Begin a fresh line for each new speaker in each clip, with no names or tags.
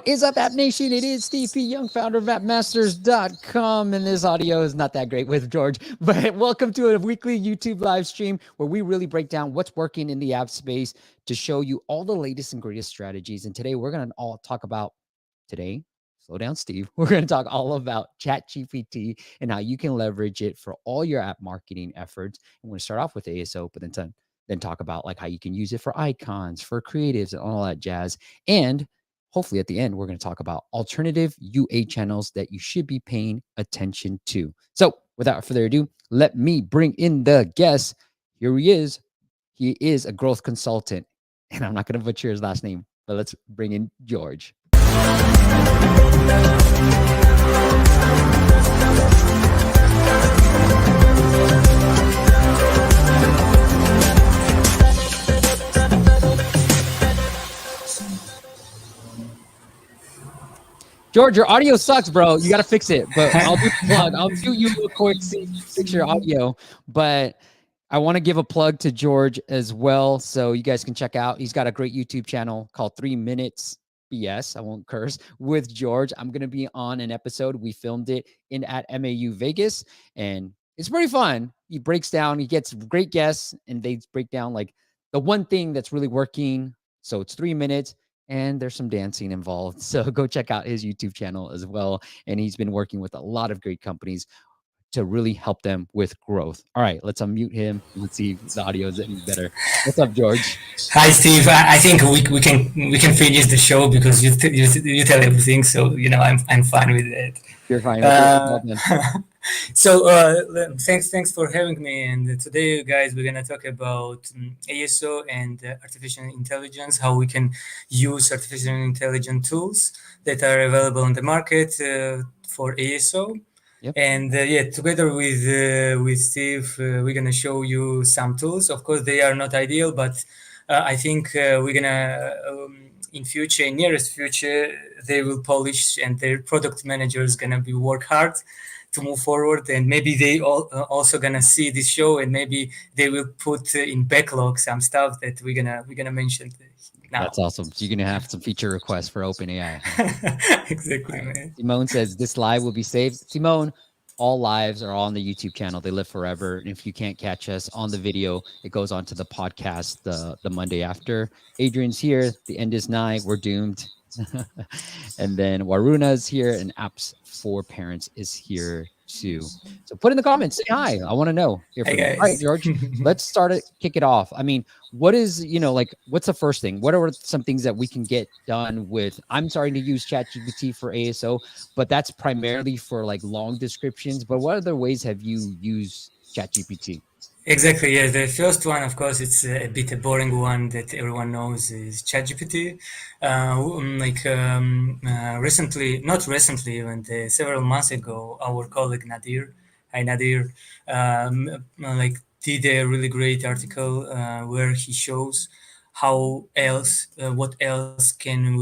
What is up, App Nation? It is Steve P. Young, founder of appmasters.com. And this audio is not that great with George, but welcome to a weekly YouTube live stream where we really break down what's working in the app space to show you all the latest and greatest strategies. And today we're going to all talk about slow down, Steve. We're going to talk all about ChatGPT and how you can leverage it for all your app marketing efforts. I'm going to start off with ASO, but then talk about like how you can use it for icons, for creatives, and all that jazz. And hopefully at the end, we're going to talk about alternative UA channels that you should be paying attention to. So without further ado, let me bring in the guest. Here he is. He is a growth consultant, and I'm not going to butcher his last name, but let's bring in George. George, your audio sucks, bro. You got to fix it. But I'll do the plug. I'll do you a quick fix your audio. But I want to give a plug to George as well, so you guys can check out. He's got a great YouTube channel called 3 Minutes BS. I won't curse with George. I'm going to be on an episode. We filmed it at MAU Vegas, and it's pretty fun. He breaks down. He gets great guests, and they break down like the one thing that's really working. So it's 3 minutes. And there's some dancing involved. So go check out his YouTube channel as well. And he's been working with a lot of great companies to really help them with growth. All right, let's unmute him. Let's see if the audio is any better. What's up, George?
Hi, Steve. I think we can finish the show because you tell everything. So I'm fine with it.
You're fine.
So thanks for having me. And today, guys, we're gonna talk about ASO and artificial intelligence. How we can use artificial intelligence tools that are available on the market for ASO. Yep. And together with Steve, we're gonna show you some tools. Of course, they are not ideal, but I think we're gonna in nearest future, they will polish, and their product manager is gonna be work hard to move forward, and maybe they also gonna see this show, and maybe they will put in backlog some stuff that we're gonna mention now.
That's awesome. So you're gonna have some feature requests for OpenAI.
Exactly, man.
Simone says this live will be saved. Simone, all lives are on the YouTube channel. They live forever. And if you can't catch us on the video, it goes on to the podcast the Monday after. Adrian's here. The end is nigh. We're doomed. And then Waruna's here, and Apps for Parents is here too. So put in the comments, say hi. I want to know.
Hey, guys.
All right, George, let's kick it off. I mean, what is, what's the first thing? What are some things that we can get done with? I'm starting to use ChatGPT for ASO, but that's primarily for like long descriptions. But what other ways have you used ChatGPT?
Exactly. Yeah. The first one, of course, it's a bit a boring one that everyone knows is ChatGPT. Not recently, even several months ago, our colleague Nadir, hi Nadir, did a really great article where he shows how else we can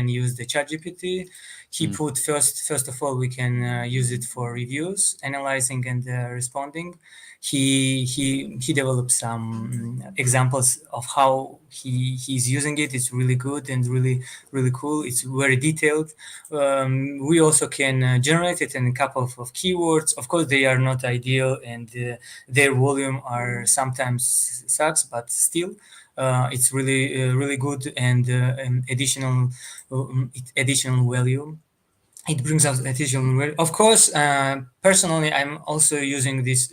use the ChatGPT. He put first of all, we can use it for reviews, analyzing and responding. He developed some examples of how he's using it. It's really good and really cool. It's very detailed. We also can generate it in a couple of keywords. Of course, they are not ideal, and their volume are sometimes sucks, but still it's really good, and additional value. It brings us additional value. Of course, personally, I'm also using this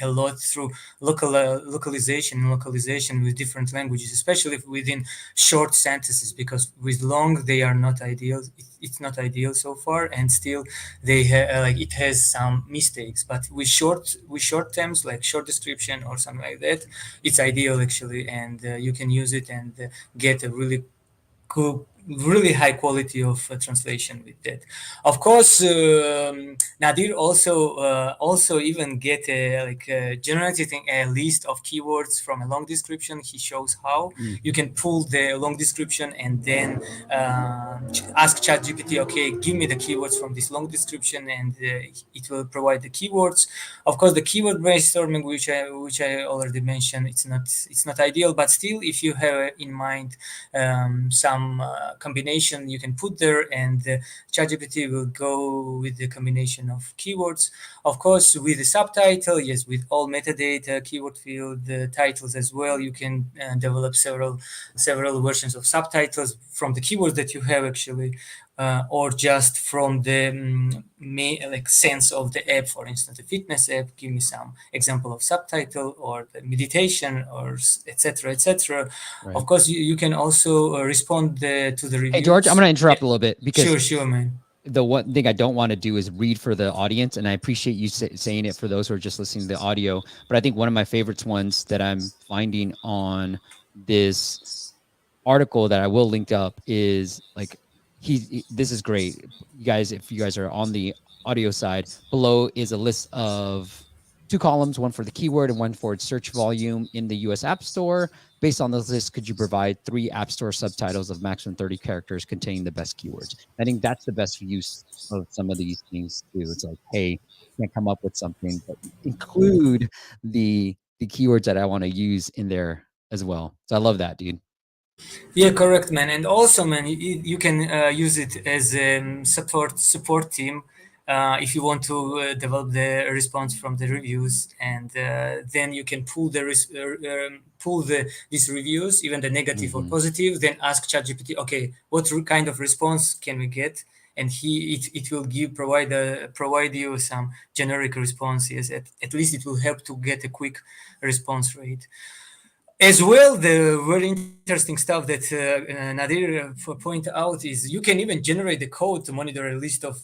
a lot through localization with different languages, especially within short sentences, because with long they are not ideal. It's not ideal so far, and still they it has some mistakes. But with short terms, like short description or something like that, it's ideal actually, and you can use it and get a really cool, really high quality of translation with that. Of course, Nadir also even get generating a list of keywords from a long description. He shows how you can pull the long description and then ask ChatGPT, okay, give me the keywords from this long description, and it will provide the keywords. Of course, the keyword brainstorming, which I already mentioned, it's not ideal, but still, if you have in mind some combination you can put there, and ChatGPT will go with the combination of keywords. Of course, with the subtitle, yes, with all metadata, keyword field, the titles as well. You can develop several versions of subtitles from the keywords that you have actually, or just from the like sense of the app. For instance, the fitness app, give me some example of subtitle, or the meditation, or etc. etc. Of
Right.
course, you can also respond to the
Hey, George, I'm
reviews.
going to
Yeah,
interrupt a little bit because
sure, man.
the one thing I don't want to do is read for the audience, and I appreciate you saying it for those who are just listening to the audio. But I think one of my favorites ones that I'm finding on this article that I will link up is like this is great. You guys, if you guys are on the audio side, below is a list of two columns, one for the keyword and one for its search volume in the US App Store. Based on those lists, could you provide 3 App Store subtitles of maximum 30 characters containing the best keywords? I think that's the best use of some of these things too. It's like, hey, can't come up with something, but include the keywords that I want to use in there as well. So I love that, dude.
Yeah, correct, man. And also, man, you can use it as a support team if you want to develop the response from the reviews, and then you can pull these reviews, even the negative or
Mm-hmm.
positive. Then ask ChatGPT, okay, what kind of response can we get? And it will provide you some generic responses. At least it will help to get a quick response rate. As well, the very interesting stuff that Nadir point out is you can even generate the code to monitor a list of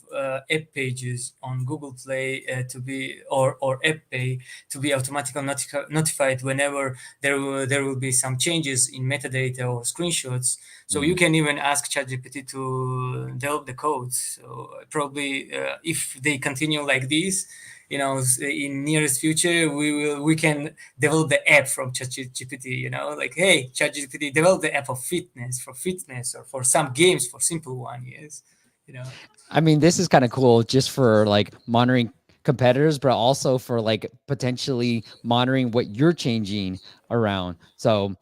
app pages on Google Play to be or App Pay to be automatically notified whenever there will be some changes in metadata or screenshots. So you
Mm.
can even ask ChatGPT to develop the code. So probably if they continue like this, in nearest future we can develop the app from ChatGPT, like, hey, ChatGPT, develop the app of fitness or for some games, for simple one. Yes, you know.
I mean, this is kind of cool just for like monitoring competitors, but also for like potentially monitoring what you're changing around. So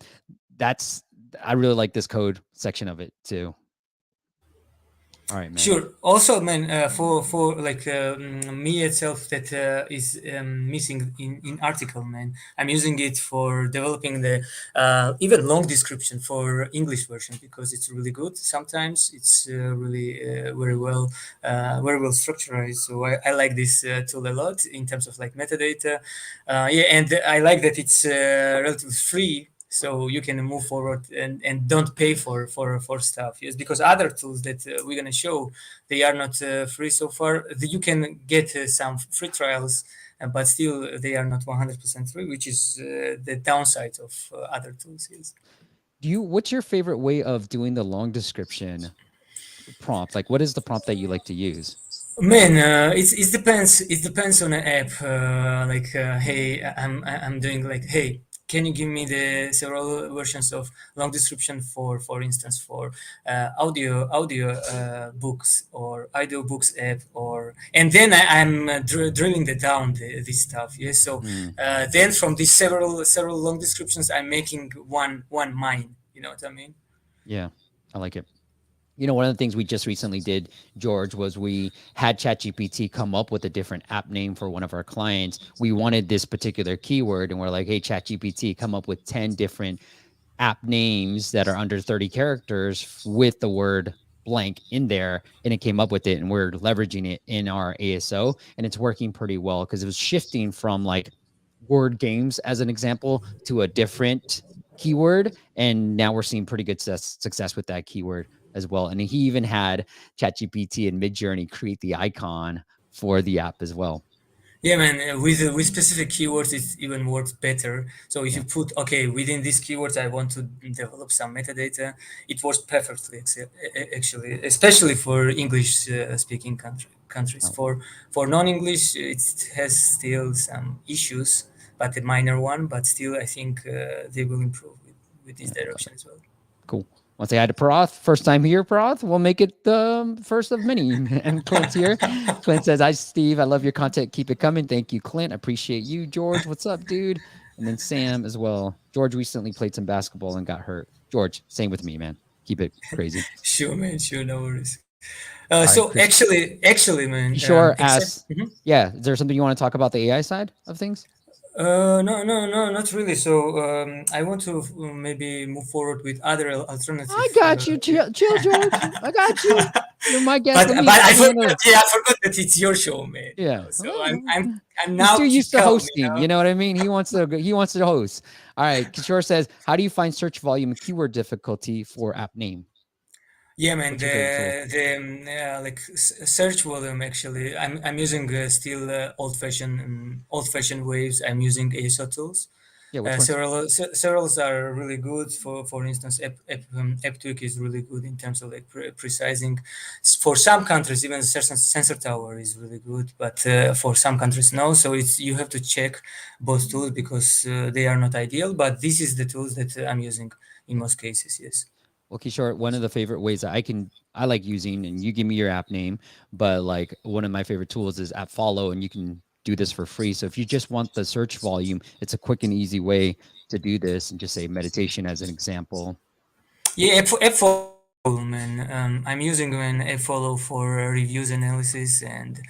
that's I really like this code section of it too. All right, man.
Sure. Also, man, for like me itself, that is missing in article, man. I'm using it for developing the even long description for English version because it's really good. Sometimes it's really very well structured. So I like this tool a lot in terms of like metadata. Yeah, and I like that it's relatively free, so you can move forward and don't pay for stuff. Yes, because other tools that we're going to show, they are not free so far. You can get some free trials, but still they are not 100% free, which is the downside of other tools. Yes.
What's your favorite way of doing the long description prompt? Like, what is the prompt that you like to use?
Man, it depends. It depends on the app. Like, hey, I'm doing like, hey, can you give me the several versions of long description for instance, for audio books or audio books app, or and then I'm drilling the down this stuff. Yes, so
Mm,
then from these several long descriptions, I'm making one mine. You know what I mean?
yeah, I like it. One of the things we just recently did, George, was we had ChatGPT come up with a different app name for one of our clients. We wanted this particular keyword, and we're like, hey, ChatGPT, come up with 10 different app names that are under 30 characters with the word blank in there. And it came up with it, and we're leveraging it in our ASO, and it's working pretty well because it was shifting from like word games, as an example, to a different keyword. And now we're seeing pretty good success with that keyword as well. And he even had ChatGPT and Midjourney create the icon for the app as well.
Yeah, man. With specific keywords, it even works better. So if you
Yeah.
put, okay, within these keywords, I want to develop some metadata, it works perfectly. Actually, especially for English speaking countries.
Oh,
For non-English, it has still some issues, but a minor one. But still, I think they will improve with this
yeah.
direction as well.
Cool. Want to say hi to Parath? First time here, Parath. We'll make it the first of many. And Clint's here. Clint says, hi, Steve. I love your content. Keep it coming. Thank you, Clint. Appreciate you. George, what's up, dude? And then Sam as well. George recently played some basketball and got hurt. George, same with me, man. keep it crazy.
Sure, man. Sure, no worries.
All right,
So
Chris.
actually, man.
Kishore
Except.
asks, yeah, is there something you want to talk about the AI side of things?
No, not really. So I want to maybe move forward with other alternative.
I got you. Chill, chill, George. I got you. You're my guest.
But I
Let me
forgot.
handle.
Yeah, I forgot that it's your show, man.
Yeah.
So
Well,
I'm
he's
now
too
keep
used to
calm.
hosting. You know what I mean? He wants to host. All right. Kishore says, how do you find search volume and keyword difficulty for app name?
Yeah, man.
What's your favorite tool?
Like search volume. Actually, I'm using still old fashioned ways. I'm using ASO tools.
Yeah. Which ones?
Several are really good. For instance, AppTweak is really good in terms of like precising. For some countries, even Sensor Tower is really good, but for some countries, no. So it's you have to check both tools because they are not ideal. But this is the tools that I'm using in most cases. Yes.
Well, Kishore, one of the favorite ways that I like using, and you give me your app name, but like one of my favorite tools is App Follow, and you can do this for free. So if you just want the search volume, it's a quick and easy way to do this, and just say meditation as an example.
Yeah, app follow, man. I'm using an app follow for reviews analysis, and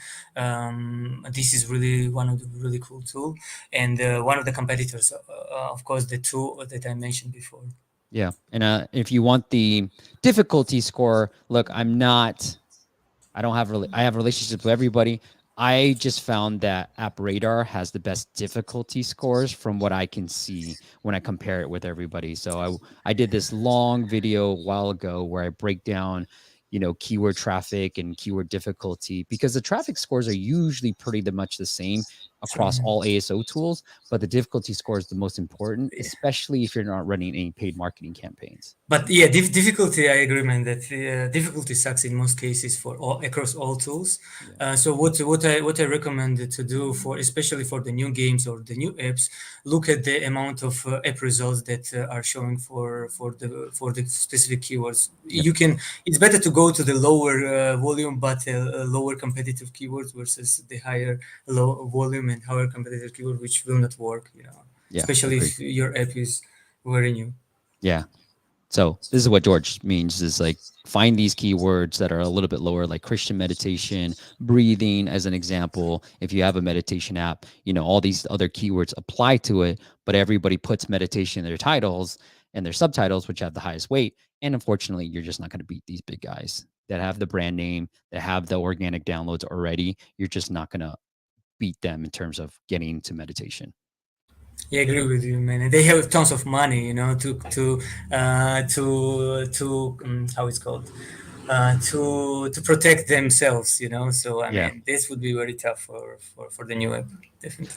this is really one of the really cool tool, and one of the competitors, of course, the two that I mentioned before.
Yeah, and if you want the difficulty score, look, I don't have really I have relationships with everybody. I just found that App Radar has the best difficulty scores from what I can see when I compare it with everybody. So I did this long video a while ago where I break down, keyword traffic and keyword difficulty, because the traffic scores are usually pretty much the same
Sure.
across all ASO tools, but the difficulty score is the most important, especially if you're not running any paid marketing campaigns.
But yeah, difficulty. I agree, man. That difficulty sucks in most cases for all across all tools.
Yeah.
So what I recommend to do for especially for the new games or the new apps, look at the amount of app results that are showing for the specific keywords.
Yep.
You can. It's better to go to the lower volume but lower competitive keywords versus the higher low volume and higher competitive keyword, which will not work.
Yeah.
Especially
Agree.
if your app is very new.
Yeah. So this is what George means, is like find these keywords that are a little bit lower, like Christian meditation, breathing as an example. If you have a meditation app, all these other keywords apply to it, but everybody puts meditation in their titles and their subtitles, which have the highest weight. And unfortunately, you're just not going to beat these big guys that have the brand name, that have the organic downloads already. You're just not going to beat them in terms of getting into meditation.
Yeah, I agree with you, man. And they have tons of money, how it's called, to protect themselves, So I
Yeah.
mean, this would be very tough for the new app, definitely.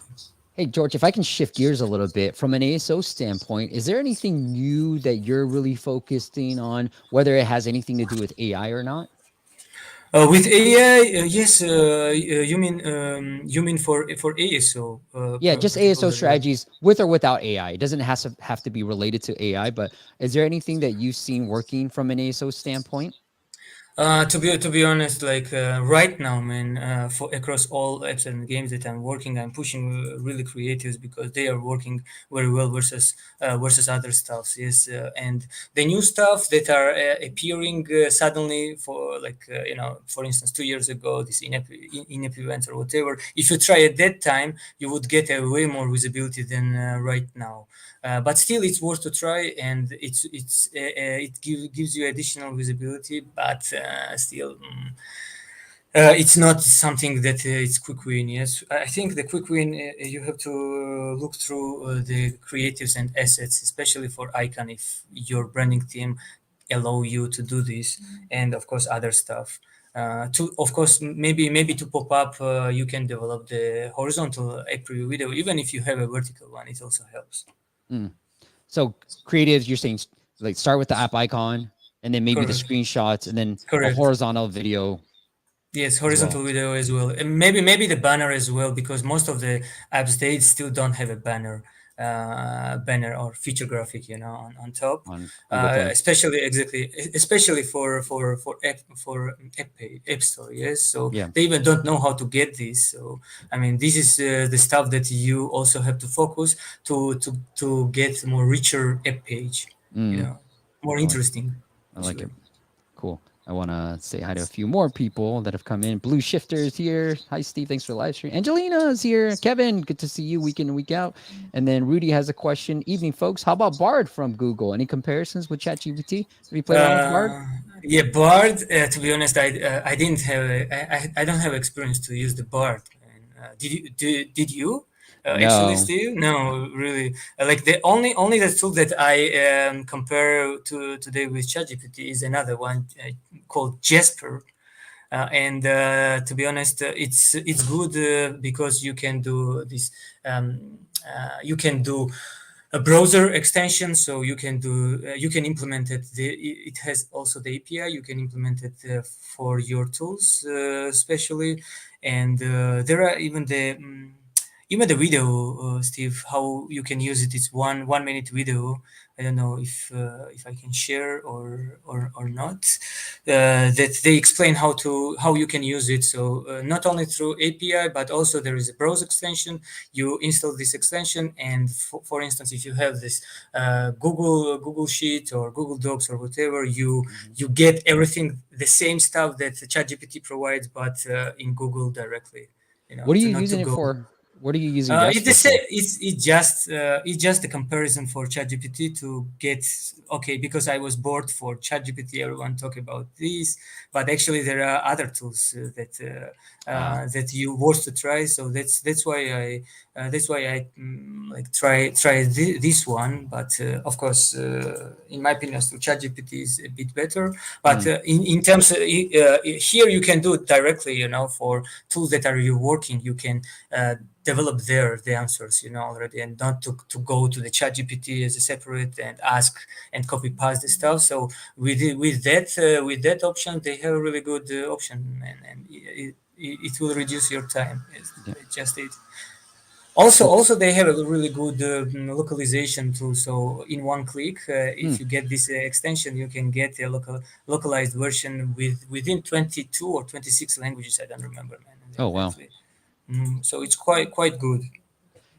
Hey, George, if I can shift gears a little bit from an ASO standpoint, is there anything new that you're really focusing on, whether it has anything to do with AI or not?
With AI, yes. You mean for ASO
Yeah, just ASO
particularly, right?
strategies with or without AI. It doesn't have to be related to AI, but is there anything that you've seen working from an ASO standpoint?
To be honest, like right now, man, for across all apps and games that I'm working, I'm pushing really creatives because they are working very well versus other stuffs. Yes, and the new stuff that are appearing suddenly for like for instance, 2 years ago, this in-app events or whatever. If you try at that time, you would get a way more visibility than right now. But still, it's worth to try, and it gives you additional visibility. But still, it's not something that it's quick win. Yes, I think the quick win you have to look through the creatives and assets, especially for Icon, if your branding team allow you to do this, and of course other stuff. To of course maybe to pop up, you can develop the horizontal app preview video. Even if you have a vertical one, it also helps.
Mm. So creatives, you're saying like start with the app icon and then maybe the
Correct.
screenshots and then a
Correct.
horizontal video
Yes,
as well.
horizontal video as well, and maybe the banner as well, because most of the apps they still don't have a banner or feature graphic, on top.
On Google Play.
Especially for app store. Yes, so
Yeah.
they even don't know how to get this. So I mean, this is the stuff that you also have to focus to get more richer app page,
Mm.
more
All right.
interesting.
I like
actually.
it. Cool. I want to say hi to a few more people that have come in. Blue Shifter's here. Hi, Steve. Thanks for the live stream. Angelina's here. Kevin, good to see you week in and week out. And then Rudy has a question. Evening, folks. How about Bard from Google? Any comparisons with ChatGPT? Have you played around with Bard?
Yeah, Bard. To be honest, I didn't have I don't have experience to use the Bard. And, did you? Actually,
No.
Steve? No, really. Like the only the tool that I compare to today with ChatGPT is another one called Jasper. And to be honest, it's good because you can do this. You can do a browser extension, so you can do you can implement it. It has also the API. You can implement it for your tools, especially, and there are even the video, Steve. How you can use it? It's 1 minute video. I don't know if I can share or not. That they explain how you can use it. So not only through API, but also there is a browser extension. You install this extension, and for instance, if you have this Google Sheet or Google Docs or whatever,
Mhm.
you get everything the same stuff that ChatGPT provides, but in Google directly.
What are
To
you
not to
using it
go.
for? What are you using
It's the
Jasper
same.
for?
It's just a comparison for ChatGPT to get okay, because I was bored for ChatGPT. Everyone talk about this, but actually there are other tools
Ah,
that you want to try. So that's why I like try this one. But of course, in my opinion, so ChatGPT is a bit better. But
mm,
in terms of here, you can do it directly. For tools that are you working, you can. Develop there the answers already, and not to go to the chat gpt as a separate and ask and copy paste the stuff. So with that option, they have a really good option, and it will reduce your time.
yeah.
It's just it. Also,
So,
they have a really good localization tool. So in one click,
mm,
if you get this extension, you can get a localized version within 22 or 26 languages. I don't remember, man,
oh, wow.
exactly. So it's quite good.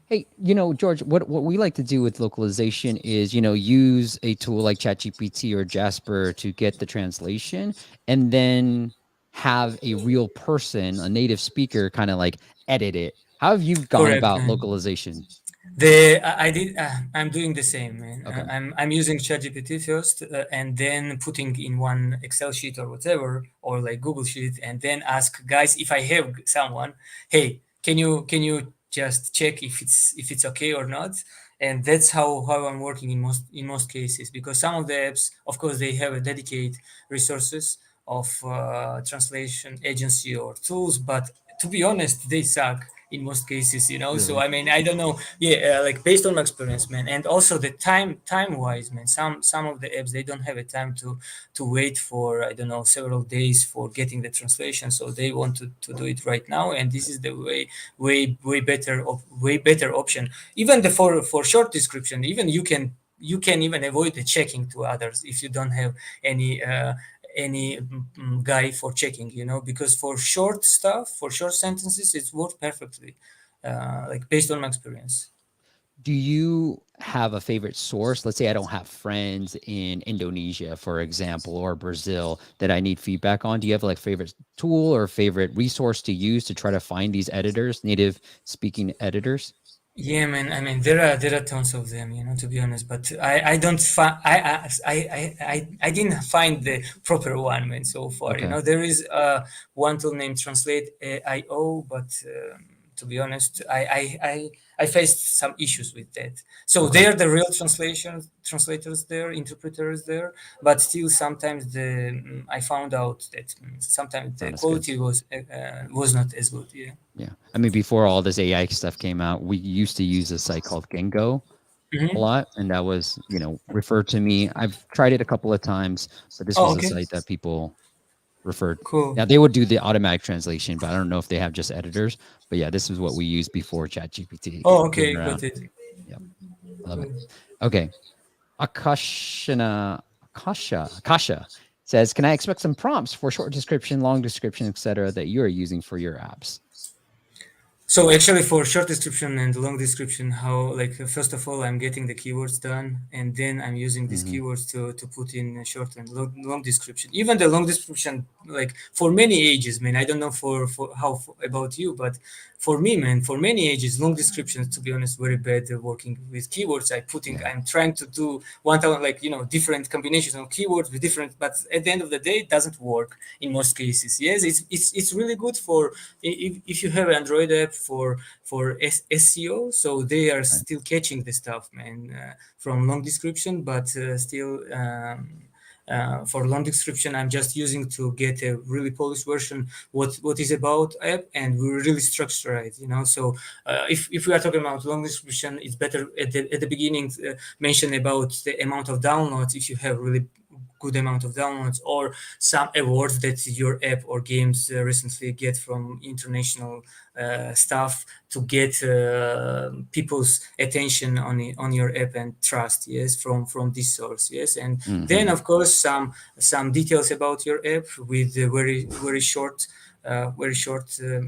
Hey, George, what we like to do with localization is, use a tool like ChatGPT or Jasper to get the translation and then have a real person, a native speaker, kind of like edit it. How have you gone
Correct,
about
man.
localization?
I did. I'm doing the same, man.
Okay,
I'm using ChatGPT first, and then putting in one Excel sheet or whatever, or like Google Sheet, and then ask guys if I have someone. Hey, can you just check if it's okay or not? And that's how I'm working in most cases, because some of the apps, of course, they have a dedicated resources of translation agency or tools, but to be honest, they suck in most cases. So
really?
I mean, I don't know. Yeah, like based on my experience, man, and also the time wise, man. Some of the apps, they don't have a time to wait for, I don't know, several days for getting the translation, so they want to do it right now, and this is the way better option. Even the for short description, even you can even avoid the checking to others if you don't have any guy for checking, because for short stuff, for short sentences, it works perfectly, like based on my experience.
Do you have a favorite source? Let's say I don't have friends in Indonesia, for example, or Brazil that I need feedback on. Do you have like favorite tool or favorite resource to use to try to find these editors, native speaking editors?
Yeah, man. I mean, there are tons of them, to be honest. But I don't find I didn't find the proper one, man, so far.
Okay,
There is one tool named Translate IO, but to be honest, I faced some issues with that. So
okay,
they're the real translators there, interpreters there, but still sometimes I found out that sometimes the
not as good.
quality was not as good. Yeah.
Yeah. I mean, before all this AI stuff came out, we used to use a site called Gengo a
Hmm.
lot. And that was, referred to me. I've tried it a couple of times, but this
Oh,
was a
okay.
site that people referred.
Cool.
Now they would do the automatic translation, but I don't know if they have just editors. But yeah, this is what we used before ChatGPT
Oh,
came
okay,
around.
got it.
Yep. I love it.
Cool.
Okay. Akasha says, can I expect some prompts for short description, long description, etc., that you are using for your apps?
So actually, for short description and long description, how like first of all, I'm getting the keywords done, and then I'm using these
Hmm.
keywords to put in a short and long description. Even the long description, like for many ages, man. I don't know for how about you, but for me, man, for many ages, long descriptions, to be honest, very bad working with keywords.
Yeah.
I'm trying to do 1,000 like different combinations of keywords with different, but at the end of the day, it doesn't work in most cases. Yes, it's really good for if you have an Android app for SEO, so they are
Right.
still catching the stuff, man, from long description, but still. For long description, I'm just using to get a really polished version what is about app, and we really structure it. So if we are talking about long description, it's better at the beginning mention about the amount of downloads if you have really good amount of downloads, or some awards that your app or games recently get from international stuff to get people's attention on your app and trust, yes, from this source, yes. And then
Hmm.
of course some details about your app with a very short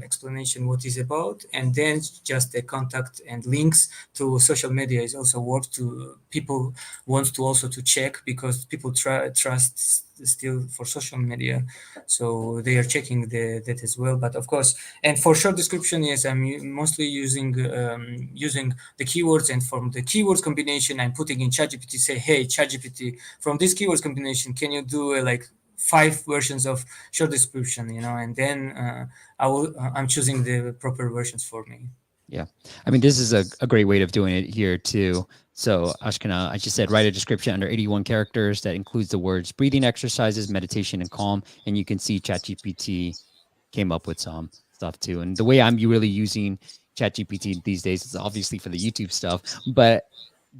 explanation what is about, and then just the contact and links to social media is also worth to people wants to also to check, because people trust still for social media, so they are checking that as well. But of course, and for short description, yes, I'm mostly using the keywords, and from the keywords combination I'm putting in ChatGPT, say, hey ChatGPT, from this keywords combination can you do like 5 versions of short description, and then I'm choosing the proper versions for me.
Yeah. I mean, this is a great way of doing it here too. So Ashkana, I just said write a description under 81 characters that includes the words breathing exercises, meditation, and calm. And you can see ChatGPT came up with some stuff too. And the way I'm really using ChatGPT these days is obviously for the YouTube stuff, but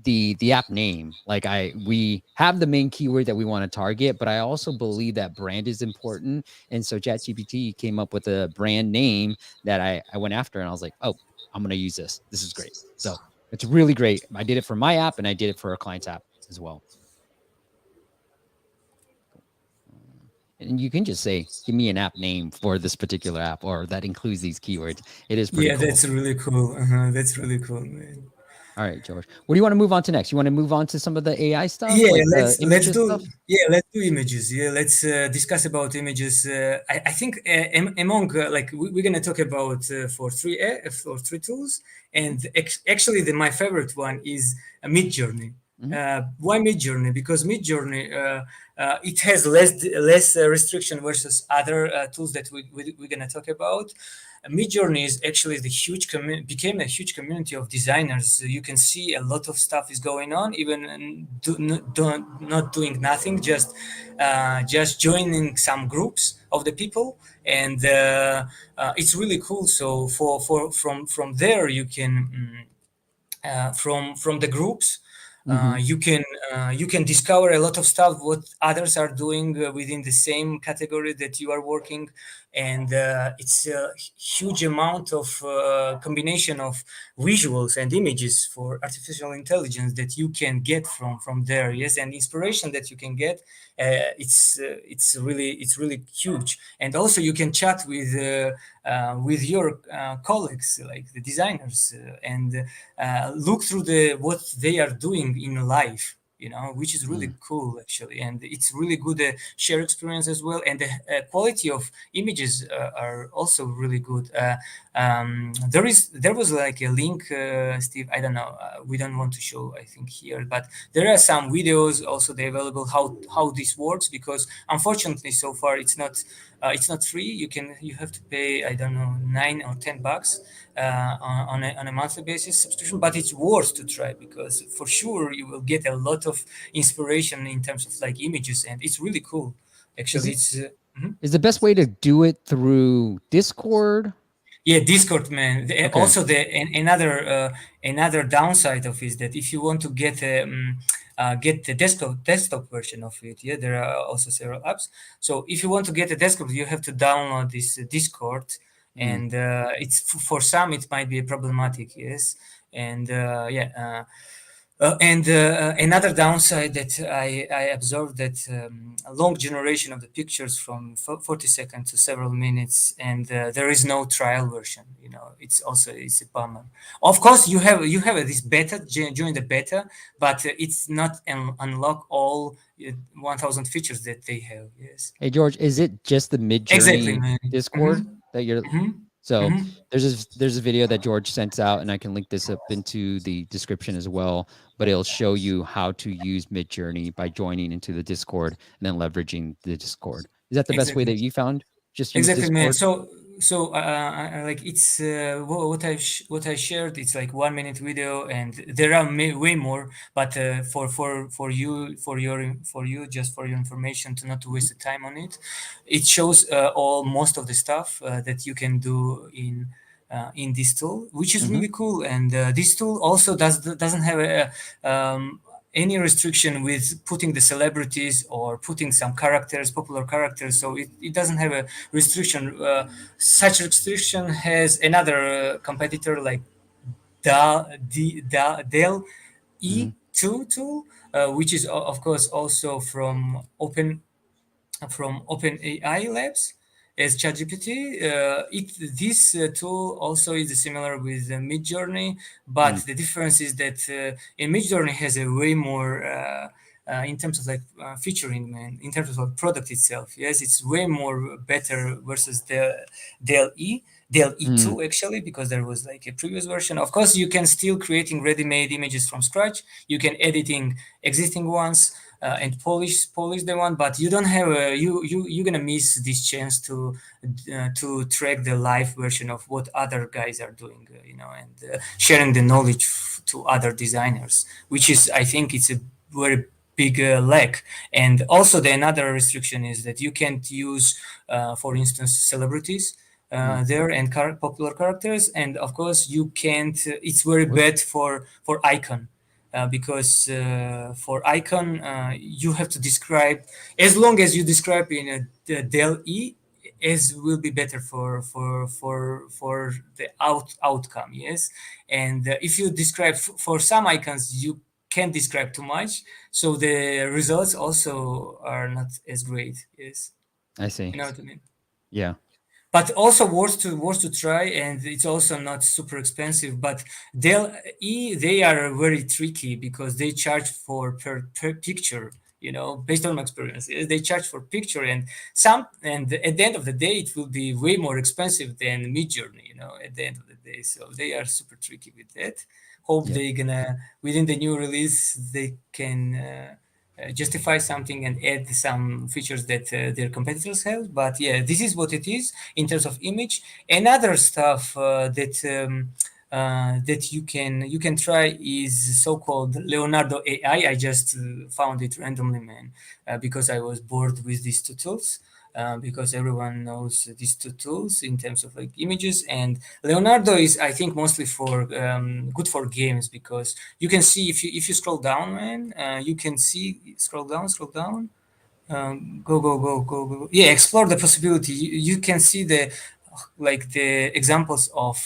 the app name, like we have the main keyword that we want to target, but I also believe that brand is important. And so ChatGPT came up with a brand name that I went after, and I was like, oh, I'm going to use this. This is great. So it's really great. I did it for my app and I did it for a client's app as well. Cool. And you can just say, give me an app name for this particular app or that includes these keywords. It is pretty
Yeah,
cool.
that's really cool. That's really cool, man.
All right, George. What do you want to move on to next? You want to move on to some of the AI stuff,
Yeah,
like the
let's
images
do
stuff?
images. Yeah, let's discuss about images. I think among like we're gonna talk about for three tools, and actually my favorite one is Midjourney.
Mm-hmm.
Why Midjourney? Because Midjourney it has less restriction versus other tools that we're gonna talk about. Midjourney is actually became a huge community of designers. You can see a lot of stuff is going on, even not doing nothing, just joining some groups of the people, and it's really cool. So from there you can. From the groups
Mm-hmm.
you can discover a lot of stuff what others are doing within the same category that you are working, and it's a huge amount of combination of visuals and images for artificial intelligence that you can get from there, yes, and inspiration that you can get. It's really huge, and also you can chat with your colleagues like the designers, and look through the what they are doing in life, which is really cool actually, and it's really good share experience as well, and the quality of images are also really good. There was like a link, Steve, I don't know, we don't want to show I think here, but there are some videos also they available how this works, because unfortunately so far it's not free. You have to pay, I don't know, $9 or $10 on a monthly basis subscription, but it's worth to try, because for sure you will get a lot of inspiration in terms of like images, and it's really cool
Is
actually.
it
It's
is the best way to do it through Discord?
Yeah, Discord, man.
Okay.
Also, another downside of is that if you want to get the desktop version of it, yeah, there are also several apps. So if you want to get a desktop, you have to download this Discord,
Mm.
and it's for some it might be problematic, yes, and yeah. And another downside that I observed that a long generation of the pictures from 40 seconds to several minutes, and there is no trial version. You know, it's a bummer. Of course, you have this beta join the beta, but it's not unlock all 1,000 features that they have. Yes,
Hey George, is it just the
exactly,
Mid-Journey
man.
Discord
Mm-hmm.
that you're
Mm-hmm.
so
Mm-hmm.
there's a video that George sent out and I can link this up into the description as well, but it'll show you how to use Mid-Journey by joining into the Discord and then leveraging the Discord. Is that the best way
Exactly.
that you found? Just use
Exactly, man.
Discord?
Like it's what I shared. It's like 1 minute video, and there are way more. But for you, just for your information, to not to
Mhm.
waste the time on it, it shows all most of the stuff that you can do in this tool, which is
Mhm.
really cool. And this tool also doesn't have any restriction with putting the celebrities or putting some characters, popular characters. So it doesn't have a restriction. Such restriction has another competitor like Dell
Mhm.
E2 tool, which is of course also from OpenAI Labs as ChatGPT. This tool also is similar with Midjourney, but
Mm.
the difference is that in Midjourney has a way more in terms of like featuring, man, in terms of like product itself. Yes, it's way more better versus the Dell E. Dell
Mm.
E2 actually, because there was like a previous version. Of course, you can still creating ready-made images from scratch. You can editing existing ones and polish the one, but you don't have you're gonna miss this chance to track the live version of what other guys are doing, and sharing the knowledge to other designers, which is, I think, it's a very big lack. And also the another restriction is that you can't use for instance celebrities
Mm.
there and popular characters, and of course you can't it's very
What?
bad for icon, because for icon you have to describe, as long as you describe in a del E, as will be better for the outcome. Yes, and if you describe for some icons you can't describe too much, so the results also are not as great. Yes,
I see.
you know what I mean.
Yeah.
But also worth to try, and it's also not super expensive. But Dell E, they are very tricky because they charge for per picture, based on my experience. They charge for picture, and at the end of the day it will be way more expensive than Midjourney, at the end of the day. So they are super tricky with that. Hope
Yep.
they gonna, within the new release, they can justify something and add some features that their competitors have. But yeah, this is what it is in terms of image. Another stuff that you can try is so-called Leonardo AI. I just found it randomly, man, because I was bored with these two tools. Because everyone knows these two tools in terms of like images, and Leonardo is, I think, mostly for good for games, because you can see, if you scroll down, man, you can see, scroll down, go. Yeah, explore the possibility. You can see the examples of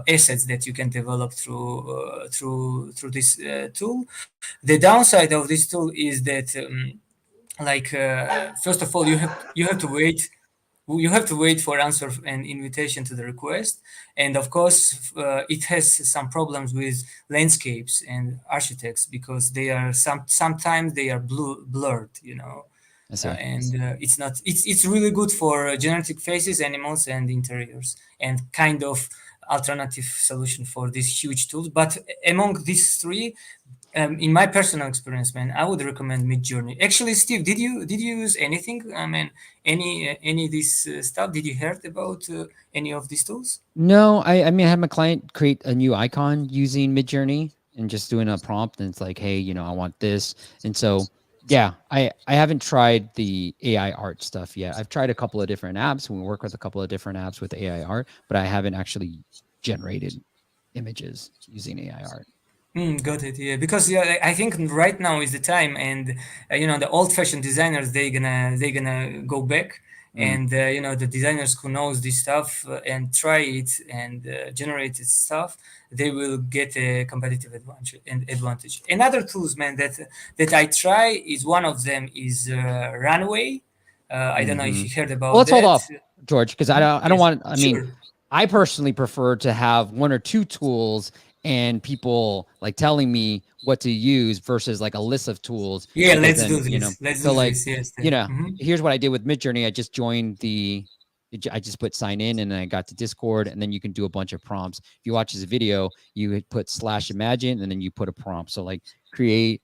assets that you can develop through this tool. The downside of this tool is that first of all, you have to wait for answer and invitation to the request, and of course it has some problems with landscapes and architects, because they are sometimes they are blurred,
I see.
and it's really good for genetic faces, animals, and interiors, and kind of alternative solution for these huge tools. But among these three, in my personal experience, man, I would recommend Midjourney. Actually, Steve, did you use anything? I mean, any of this stuff? Did you heard about any of these tools?
No, I mean I had my client create a new icon using Midjourney and just doing a prompt and it's like, hey, I want this. And so yeah, I haven't tried the AI art stuff yet. I've tried a couple of different apps. We work with a couple of different apps with AI art, but I haven't actually generated images using AI art.
Got it. Yeah, because yeah, I think right now is the time, and the old-fashioned designers, they gonna go back,
Mm.
and the designers who knows this stuff and try it and generate this stuff, they will get a competitive advantage. Another tools, man, that I try is one of them is Runway. I don't know if
Hmm.
you heard
Well,
about
let's hold
that.
off, George, because I don't
Yes,
want. I mean,
sure.
I personally prefer to have one or two tools and people like telling me what to use versus like a list of tools
Yeah,
because
let's do
then
this. Let's
so
do
like
this. Yes. Mhm.
here's what I did with Midjourney. I just joined I just put sign in and then I got to Discord and then you can do a bunch of prompts. If you watch this video, you would put slash imagine and then you put a prompt. So like create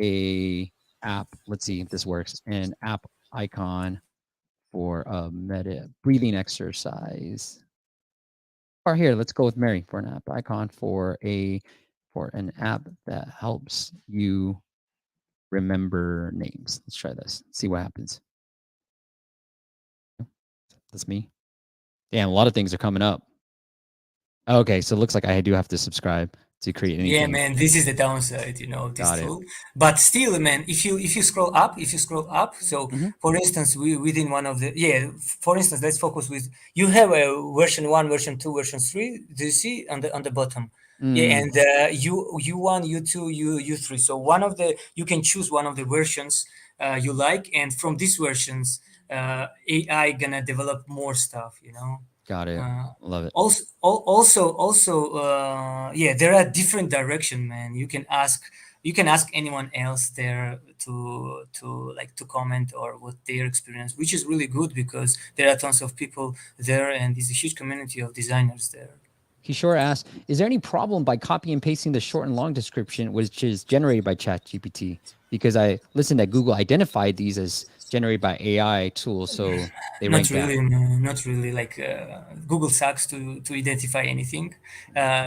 a app. Let's see if this works. An app icon for a meta breathing exercise. Or here, let's go with Mary for an app icon for an app that helps you remember names. Let's try this. See what happens. That's me. Damn, a lot of things are coming up. Okay, so it looks like I do have to subscribe to create
Yeah,
anything.
man, this is the downside, of this
Got it.
tool. But still, man, if you scroll up, so
Mm-hmm.
for instance, we within one of the for instance, let's focus with you have a version 1, version 2, version 3. Do you see on the bottom? Yeah,
Mm,
and U1, U2, U3. So one of the you can choose one of the versions you like, and from these versions, AI gonna develop more stuff.
got it.
Uh,
Love it.
yeah, there are different direction, man. You can ask anyone else there to comment or what their experience, which is really good because there are tons of people there and there's a huge community of designers there.
Kishore asks, is there any problem by copy and pasting the short and long description, which is generated by ChatGPT? Because I listened that Google identified these as generated by AI tools, so they
Not
rank that.
really, no, not really. Like Google sucks to identify anything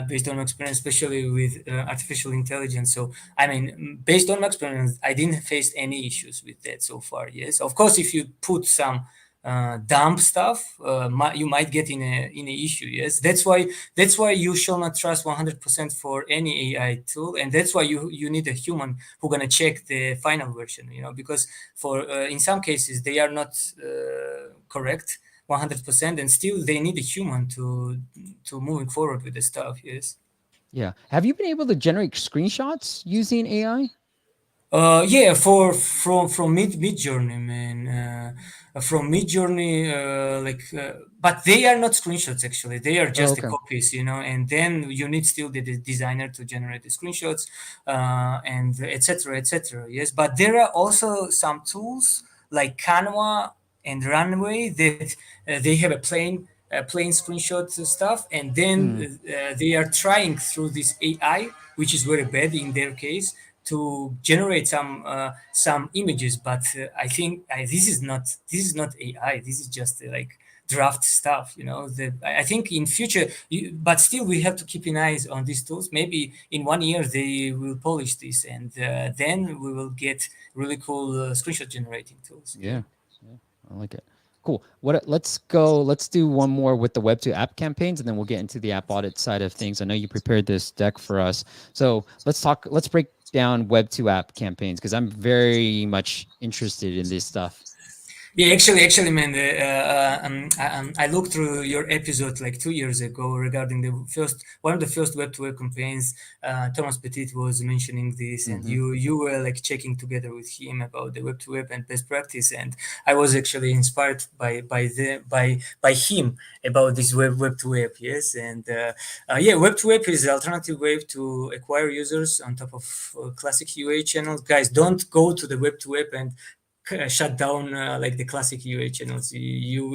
based on my experience, especially with artificial intelligence. So, I mean, based on my experience, I didn't face any issues with that so far. Yes, of course, if you put some dump stuff, you might get in a issue. Yes, that's why you shall not trust 100% for any AI tool, and that's why you need a human who gonna check the final version. Because for in some cases they are not correct 100%, and still they need a human to moving forward with the stuff. Yes.
Yeah. Have you been able to generate screenshots using AI?
Yeah, from mid journey, man. From mid journey, but they are not screenshots actually. They are
Oh,
just the
okay.
copies, and then you need still the designer to generate the screenshots, and etc. etc. Yes, but there are also some tools like Canva and Runway that they have a plain screenshot stuff, and
Mm,
then they are trying through this AI, which is very bad in their case, to generate some images. But I think this is not AI. This is just like draft stuff. I think in future, but still we have to keep an eye on these tools. Maybe in 1 year they will polish this, and then we will get really cool screenshot generating tools. Yeah.
yeah. Yeah. I like it. Cool. Let's go. Let's do one more with the web to app campaigns and then we'll get into the app audit side of things. I know you prepared this deck for us. So let's break down web to app campaigns because I'm very much interested in this stuff.
Yeah, actually, man, I looked through your episode like 2 years ago regarding one of the first web-to-web campaigns. Thomas Petit was mentioning this, and
Mm-hmm.
you were like checking together with him about the web-to-web and best practice. And I was actually inspired by him about this web-to-web. Yes, and yeah, web-to-web is the alternative way to acquire users on top of classic UA channels. Guys, don't go to the web-to-web and shut down like the classic UA channels. You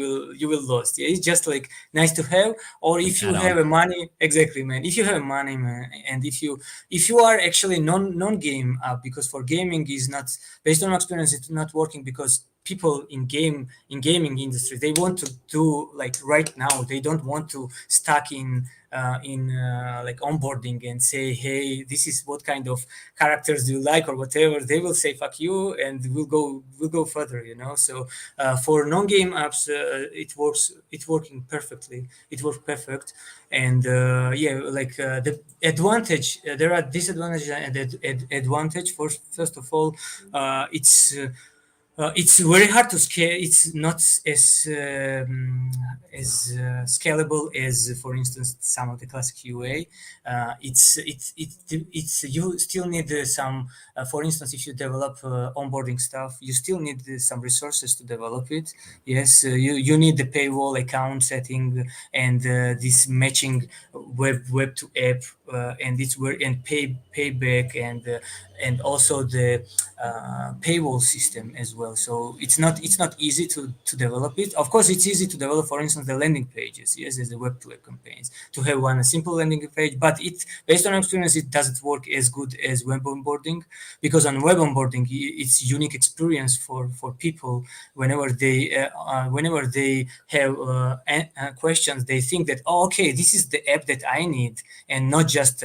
will lost. Yeah, it's just like nice to have. Or
An
if you have
add-on.
a money, exactly, man. If you have money, man, and if you are actually non-game app, because for gaming is not, based on my experience, it's not working because people in gaming industry, they want to do like right now. They don't want to stuck in like onboarding and say, hey, this is what kind of characters do you like or whatever. They will say fuck you, and we'll go further. So for non-game apps, it's working perfectly. It works perfect. And yeah, like the advantage, there are disadvantages and advantage. First of all, it's It's very hard to scale. It's not as scalable as, for instance, some of the classic UA. It's you still need some. For instance, if you develop onboarding stuff, you still need some resources to develop it. Yes, you need the paywall account setting and this matching web to app and it's where and payback and also the paywall system as well. So it's not easy to develop it. Of course, it's easy to develop, for instance, the landing pages. Yes, as the web to web campaigns to have one a simple landing page, but it based on experience, it doesn't work as good as web onboarding because on web onboarding, it's unique experience for people whenever they have questions. They think that, oh, okay, this is the app that I need, and not just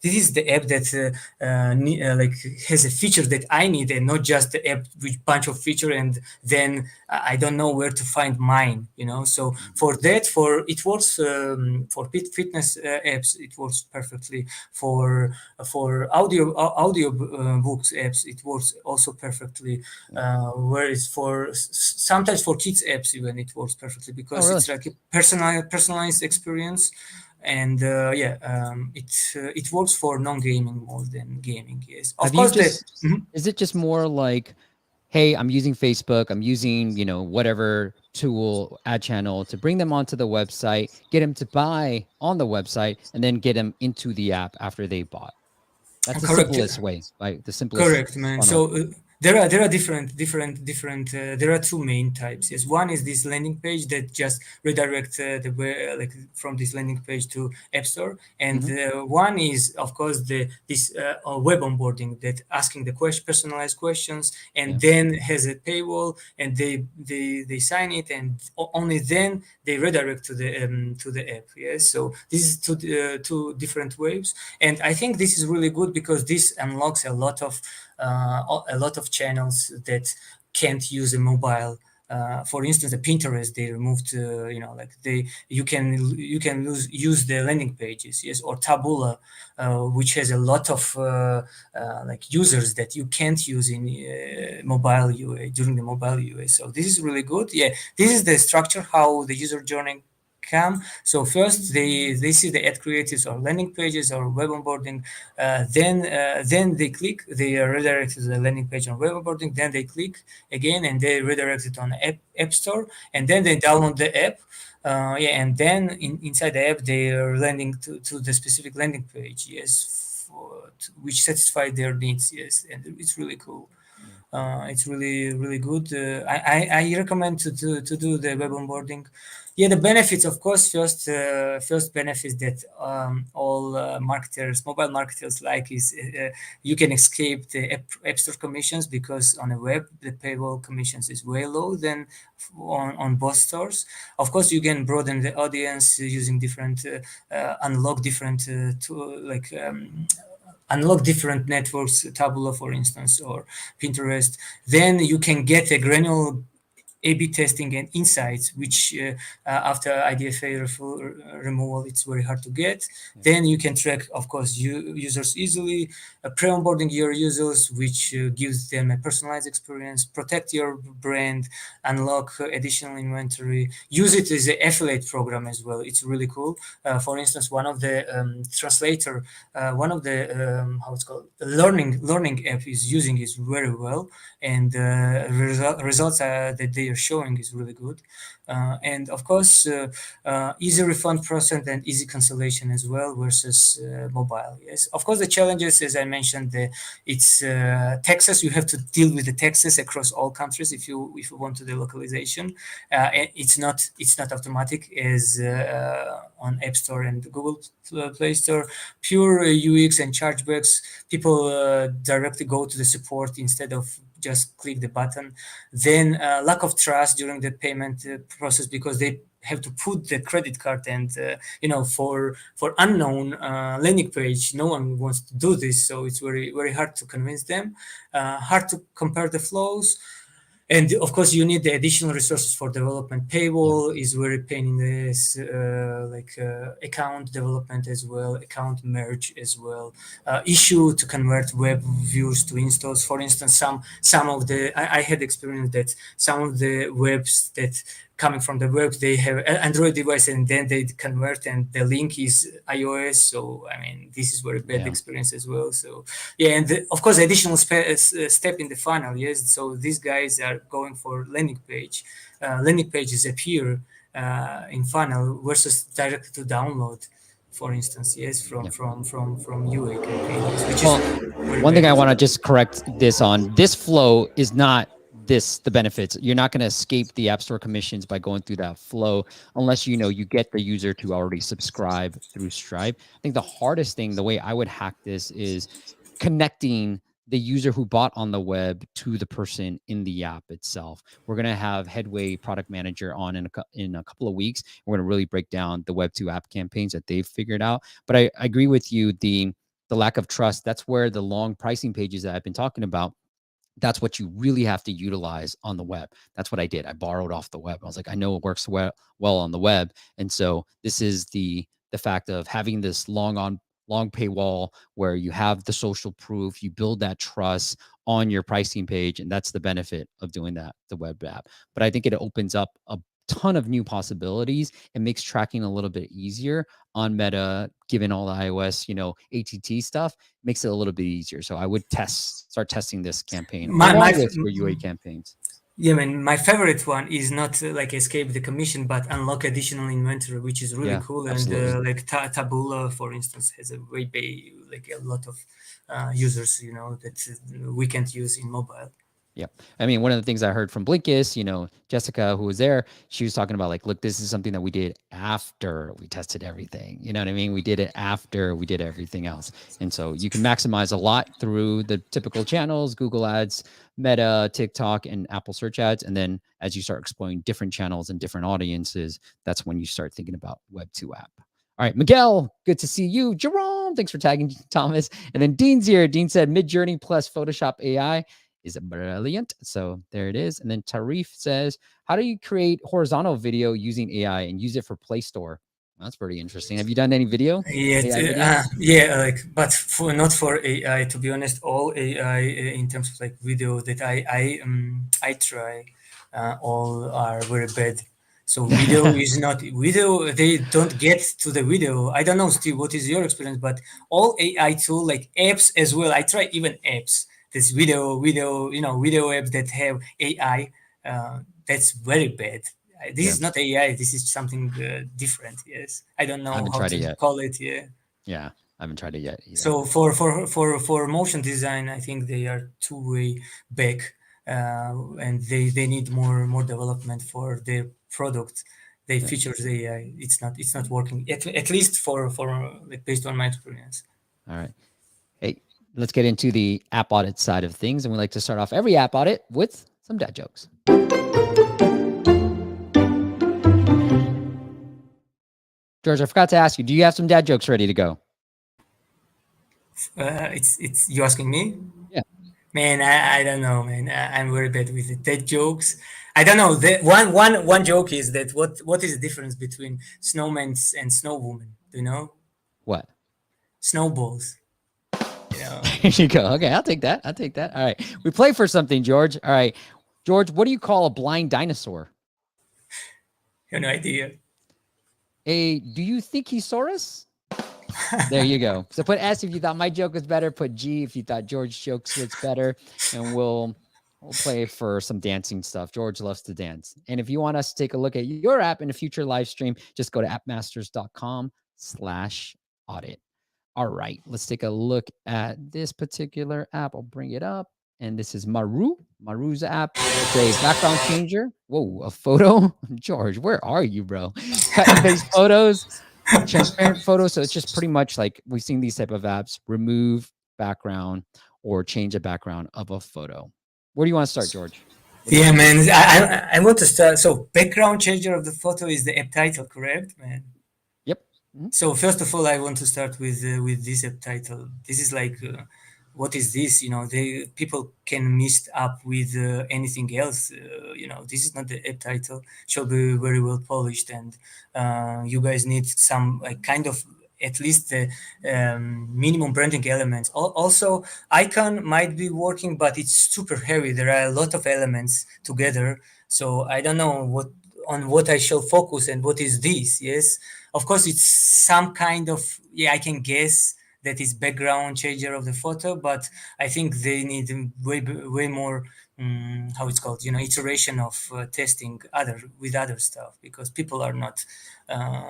this is the app that like has a feature that I need, and not just the app with bunch of feature, and then I don't know where to find mine. So for that, for it works for fitness apps, it works perfectly. For audio books apps, it works also perfectly. Whereas sometimes for kids apps, even it works perfectly
Oh,
because
really?
it's like a personalized experience. And it works for non-gaming more than gaming. Yes, of
Have you
course.
just, is it just more like, hey, I'm using Facebook, I'm using, whatever tool, ad channel to bring them onto the website, get them to buy on the website, and then get them into the app after they bought? That's the
Correct.
simplest way, right? The simplest
Correct, man.
funnel.
So there are different. There are two main types. Yes, one is this landing page that just redirect the way, like from this landing page to App Store, and
Hmm.
one is of course this web onboarding that asking the personalized questions, and
Yeah.
then has a paywall, and they sign it, and only then they redirect to the app. Yes, so this is two different waves, and I think this is really good because this unlocks a lot of channels that can't use a mobile. For instance, the Pinterest they removed, like use the landing pages, yes, or Taboola, which has a lot of like users that you can't use in mobile UA during the mobile UA. So this is really good. Yeah, this is the structure how the user journey come. So first they see the ad creatives or landing pages or web onboarding, then they click, they are redirected to the landing page on web onboarding, then they click again and they redirected on app store, and then they download the app. And then inside the app they are landing to the specific landing page, yes, which satisfy their needs, yes, and it's really cool. It's really good. I recommend to do the web onboarding. Yeah, the benefits, of course. First benefit that all marketers, mobile marketers like is you can escape the app store commissions because on a web the paywall commissions is way low than on both stores. Of course, you can broaden the audience using different unlock different unlock different networks, Taboola, for instance, or Pinterest. Then you can get a granular A/B testing and insights, which after IDFA removal, it's very hard to get.
Yeah.
Then you can track, of course, users easily, pre-onboarding your users, which gives them a personalized experience, protect your brand, unlock additional inventory, use it as an affiliate program as well. It's really cool. For instance, one of the translator, one of the how it's called, learning app is using it very well, and results that they are showing is really good. And of course, easy refund process and easy cancellation as well versus mobile. Yes, of course, the challenges, as I mentioned, it's taxes. You have to deal with the taxes across all countries if you want to do localization. And it's not automatic as on App Store and Google Play Store. Pure UX and chargebacks. People directly go to the support instead of just click the button. Then lack of trust during the payment process because they have to put the credit card, and for unknown landing page, no one wants to do this, so it's very very hard to convince them. Hard to compare the flows. And of course you need the additional resources for development.
Yeah.
Paywall is very pain in the ass, account development as well, account merge as well, issue to convert web views to installs. For instance, some of the I had experience that some of the webs that coming from the web, they have an Android device and then they convert and the link is iOS. So I mean this is very bad
Yeah.
experience as well. So yeah, and of course additional step in the funnel. Yes, so these guys are going for landing page. Landing pages appear in funnel versus direct to download, for instance. Yes,
Yeah.
from UA campaigns, which is
Well,
very
one thing
bad
I
as
want to
well.
just correct this on, this flow is not the benefits. You're not going to escape the App Store commissions by going through that flow unless you get the user to already subscribe through Stripe. I think the hardest thing, the way I would hack this, is connecting the user who bought on the web to the person in the app itself. We're going to have Headway product manager on in a couple of weeks. We're going to really break down the Web2 app campaigns that they've figured out. But I agree with you, the lack of trust, that's where the long pricing pages that I've been talking about, that's what you really have to utilize on the web. That's what I did. I borrowed off the web. I was like, I know it works well on the web. And so this is the fact of having this long paywall where you have the social proof, you build that trust on your pricing page, and that's the benefit of doing that, the web app. But I think it opens up a ton of new possibilities and makes tracking a little bit easier on Meta, given all the iOS, ATT stuff, makes it a little bit easier. So I would start testing this campaign
My, my
along with your UA campaigns.
Yeah, man, my favorite one is not like escape the commission, but unlock additional inventory, which is really
Yeah,
cool. And
absolutely.
like Taboola, for instance, has a like a lot of users, that we can't use in mobile.
Yep. I mean, one of the things I heard from Blinkist, Jessica, who was there, she was talking about like, look, this is something that we did after we tested everything. You know what I mean? We did it after we did everything else. And so you can maximize a lot through the typical channels, Google Ads, Meta, TikTok, and Apple search ads. And then as you start exploring different channels and different audiences, that's when you start thinking about Web2 app. All right, Miguel, good to see you. Jerome, thanks for tagging Thomas. And then Dean's here. Dean said Midjourney plus Photoshop AI is brilliant. So there it is. And then Tarif says, how do you create horizontal video using AI and use it for Play Store? That's pretty interesting. Have you done any video?
Yeah,
AI video?
but for not for AI. To be honest, all AI in terms of like video that I try, all are very bad. So video is not video. They don't get to the video. I don't know, Steve. What is your experience? But all AI tool like apps as well. I try even apps. This video apps that have AI. That's very bad. This
Yeah.
is not AI. This is something different. Yes, I don't
I
know
haven't
how
tried it
to
yet.
call it. Yeah.
Yeah. I haven't tried it yet either.
So for motion design, I think they are two-way back, and they need more development for their product. They
Yeah.
features AI. It's not working at least for like based on my experience.
All right. Hey, let's get into the app audit side of things. And we like to start off every app audit with some dad jokes. George, I forgot to ask you, do you have some dad jokes ready to go?
It's you asking me?
Yeah.
Man, I don't know, man. I'm very bad with it. That jokes. I don't know. The one joke is that what is the difference between snowmen and snow woman? Do you know?
What?
Snowballs.
There you go. Okay, I'll take that. I'll take that. All right. We play for something, George. All right. George, what do you call a blind dinosaur?
I have no idea.
Do you think he saw us? There you go. So put S if you thought my joke was better. Put G if you thought George's jokes was better. And we'll play for some dancing stuff. George loves to dance. And if you want us to take a look at your app in a future live stream, just go to appmasters.com/audit. All right, let's take a look at this particular app. I'll bring it up. And this is Maru's app. It's a background changer. Whoa, a photo. George, where are you, bro? Cut and paste photos, transparent photos. So it's just pretty much like we've seen these type of apps, remove background or change a background of a photo. Where do you want to start, George?
Yeah, man. I want to start. So background changer of the photo is the app title, correct, man?
Yep. Mm-hmm.
So first of all, I want to start with this app title. This is like what is this? They people can mix up with anything else. This is not the app title. Should be very well polished, and you guys need some like kind of at least the minimum branding elements. Also, icon might be working, but it's super heavy. There are a lot of elements together, so I don't know what I shall focus and what is this. Yes, of course, it's some kind of, yeah, I can guess that is background changer of the photo, but I think they need way more, how it's called, iteration of testing other stuff, because people are not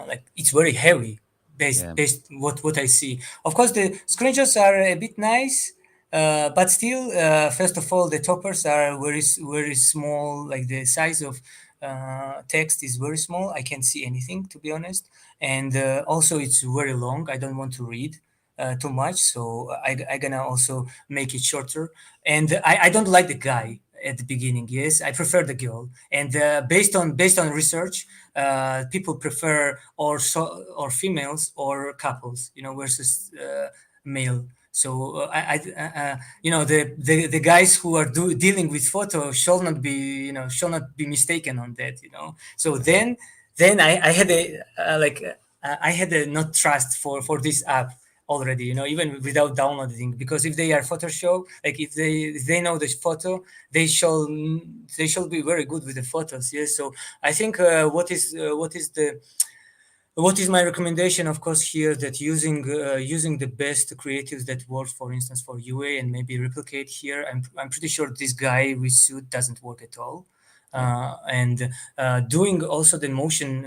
like, it's very heavy
Yeah.
based what I see. Of course, the screenshots are a bit nice, but still, first of all, the toppers are very small. Like the size of text is very small. I can't see anything, to be honest, and also it's very long. I don't want to read too much, so I gonna also make it shorter. And I don't like the guy at the beginning. Yes, I prefer the girl. And based on research, people prefer or females or couples, versus male. So the guys who are dealing with photo shall not be mistaken on that. So then I had a I had a not trust for this app already, even without downloading, because if they are Photoshop, like if they know the photo, they shall be very good with the photos. Yes, so I think what is my recommendation, of course, here, that using the best creatives that work, for instance, for UA, and maybe replicate here. I'm pretty sure this guy with suit doesn't work at all.
Yeah.
And doing also the motion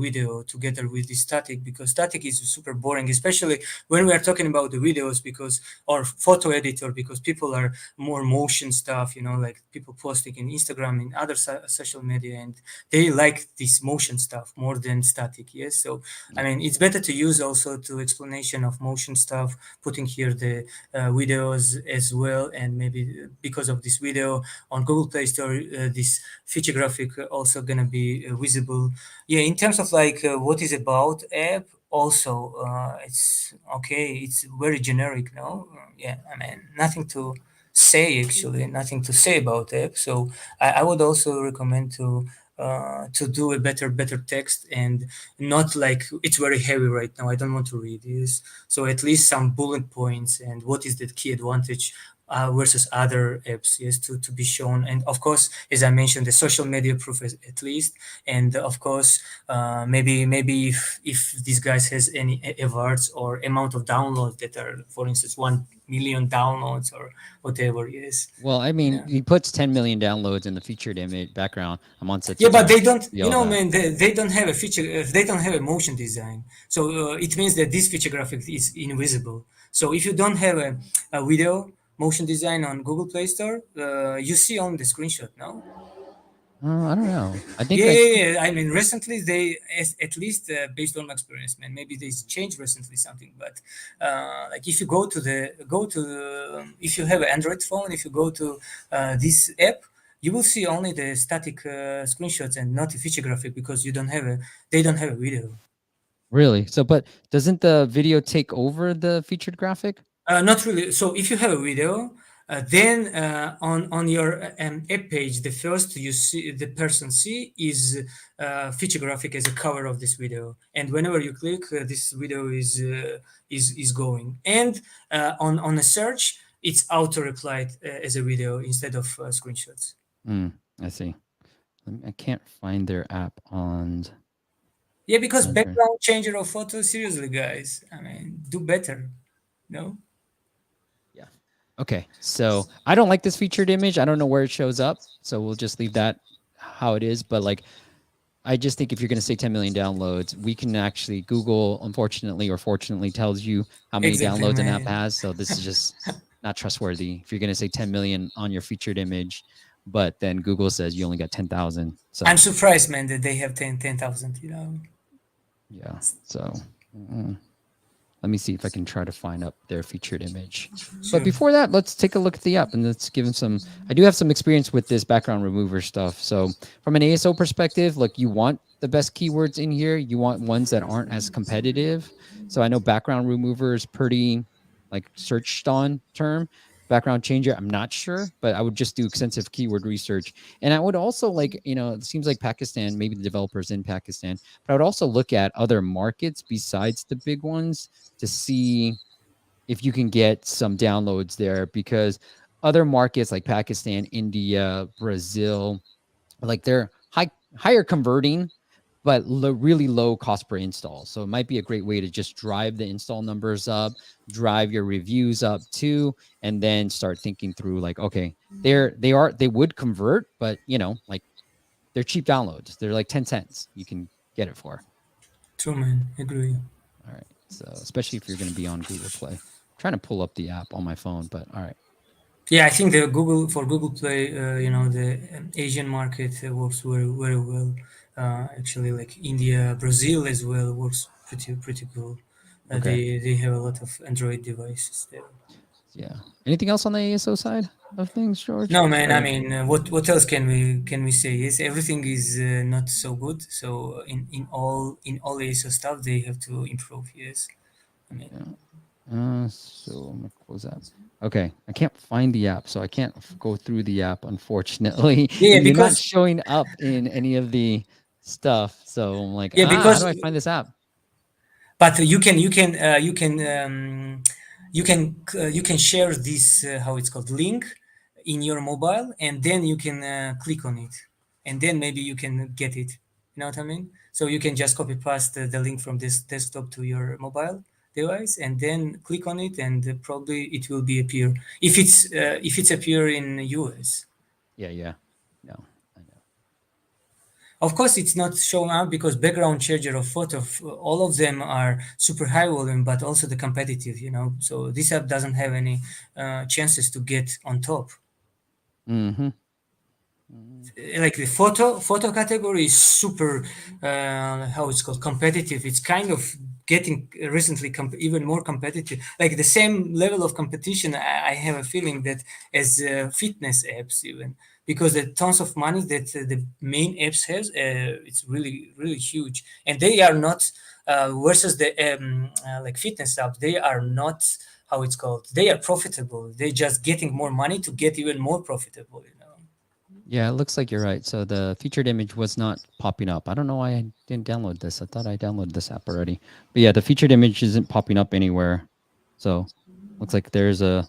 video together with the static, because static is super boring, especially when we are talking about the videos, because or photo editor, because people are more motion stuff, like people posting in Instagram, in other social media, and they like this motion stuff more than static. Yes, so I
Yeah.
mean, it's better to use also to explanation of motion stuff, putting here the videos as well, and maybe because of this video on Google Play Store, this feature graphic also gonna be visible. Yeah, in terms of like what is about app, also it's okay. It's very generic, no? Yeah, I mean, nothing to say, actually, nothing to say about app. So I would also recommend to do a better text, and not like it's very heavy right now. I don't want to read this. So at least some bullet points, and what is the key advantage versus other apps, yes, to be shown. And of course, as I mentioned, the social media proof at least. And of course, maybe if this guys has any awards or amount of downloads that are, for instance, 1 million downloads or whatever. Yes.
Well, I mean,
Yeah.
he puts 10 million downloads in the featured image background. I'm on set to
Yeah, but
John.
they don't,
See all that.
man, they don't have a feature, they don't have a motion design. So it means that this feature graphic is invisible. So if you don't have a video motion design on Google Play Store, you see on the screenshot, no?
I don't know. I
Yeah,
think I.
yeah, yeah. I mean, recently at least based on my experience, man, maybe they changed recently something. But like if you if you have an Android phone, if you go to this app, you will see only the static screenshots and not the feature graphic, because they don't have a video.
Really? So, but doesn't the video take over the featured graphic?
Not really. So if you have a video, then on your app page, the first you see the person see is feature graphic as a cover of this video, and whenever you click, this video is going. And on a search, it's auto replied as a video instead of screenshots.
I see. I can't find their app on
Yeah, because
Android.
background changer of photos, seriously, guys. I mean, do better. No.
Yeah. Okay. So I don't like this featured image. I don't know where it shows up. So we'll just leave that how it is. But like, I just think if you're going to say 10 million downloads, we can actually Google, unfortunately or fortunately, tells you how many
Exactly,
downloads an app
man.
has. So this is just not trustworthy. If you're going to say 10 million on your featured image, but then Google says you only got 10,000.
I'm
So
surprised, man, that they have 10,000.
yeah. So let me see if I can try to find up their featured image. But
Sure.
before that, let's take a look at the app and let's give them some. I do have some experience with this background remover stuff. So from an ASO perspective, like you want the best keywords in here. You want ones that aren't as competitive. So I know background remover is pretty like searched on term. Background changer, I'm not sure, but I would just do extensive keyword research. And I would also like, it seems like Pakistan, maybe the developers in Pakistan, but I would also look at other markets besides the big ones to see if you can get some downloads there, because other markets like Pakistan, India, Brazil, like they're higher converting, but really low cost per install. So it might be a great way to just drive the install numbers up, drive your reviews up too, and then start thinking through like, okay, they would convert, but like they're cheap downloads. They're like 10 cents you can get it for.
True, man. Agree.
All right. So especially if you're going to be on Google Play. I'm trying to pull up the app on my phone, but all right.
Yeah, I think the Google Play, the Asian market works very well. Actually, like India, Brazil as well works pretty cool.
Okay.
They have a lot of Android devices there.
Yeah. Anything else on the ASO side of things, George?
No, man. I
Or
mean, what else can we say? Is everything is not so good. So in all ASO stuff, they have to improve. Yes, I mean.
yeah. So I'm gonna close that. Okay, I can't find the app, so I can't go through the app, unfortunately.
Yeah,
And you're not
because
showing up in any of the stuff. So I'm like,
yeah,
how do
because
I find this app?
but you can share this how it's called link in your mobile, and then you can click on it, and then maybe you can get it. You know what I mean? So you can just copy paste the link from this desktop to your mobile device, and then click on it, and probably it will be appear if it's appear in US.
Yeah, yeah. No, I know.
Of course, it's not shown up because background charger of photo, all of them are super high volume, but also the competitive. So this app doesn't have any chances to get on top.
Mm-hmm. Mm-hmm.
Like the photo category is super, how it's called, competitive. It's kind of getting recently even more competitive, like the same level of competition. I have a feeling that as fitness apps, even because the tons of money that the main apps has, it's really huge, and they are not versus the like fitness apps, they are not, how it's called, they are profitable. They're just getting more money to get even more profitable.
Yeah, it looks like you're right. So the featured image was not popping up. I don't know why I didn't download this. I thought I downloaded this app already. But yeah, the featured image isn't popping up anywhere. So looks like there's a.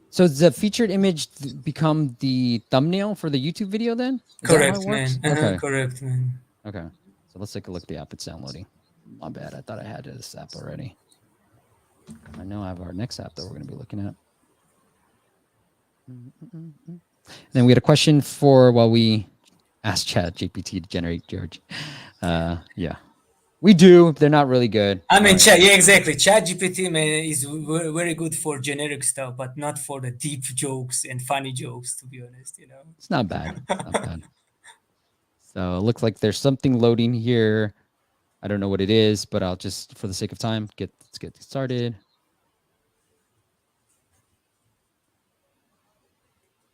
So does the featured image become the thumbnail for the YouTube video then? Is that how it
Correct,
works?
man.
Okay.
Correct, man.
Okay. So let's take a look at the app it's downloading. My bad. I thought I had this app already. I know I have our next app that we're going to be looking at. Then we had a question for while we asked ChatGPT to generate George. Yeah, we do. They're not really good.
I
All
mean,
right.
yeah, exactly. ChatGPT, man, is very good for generic stuff, but not for the deep jokes and funny jokes. To be honest.
It's not bad. It's not bad. So it looks like there's something loading here. I don't know what it is, but I'll just, for the sake of time, let's get started.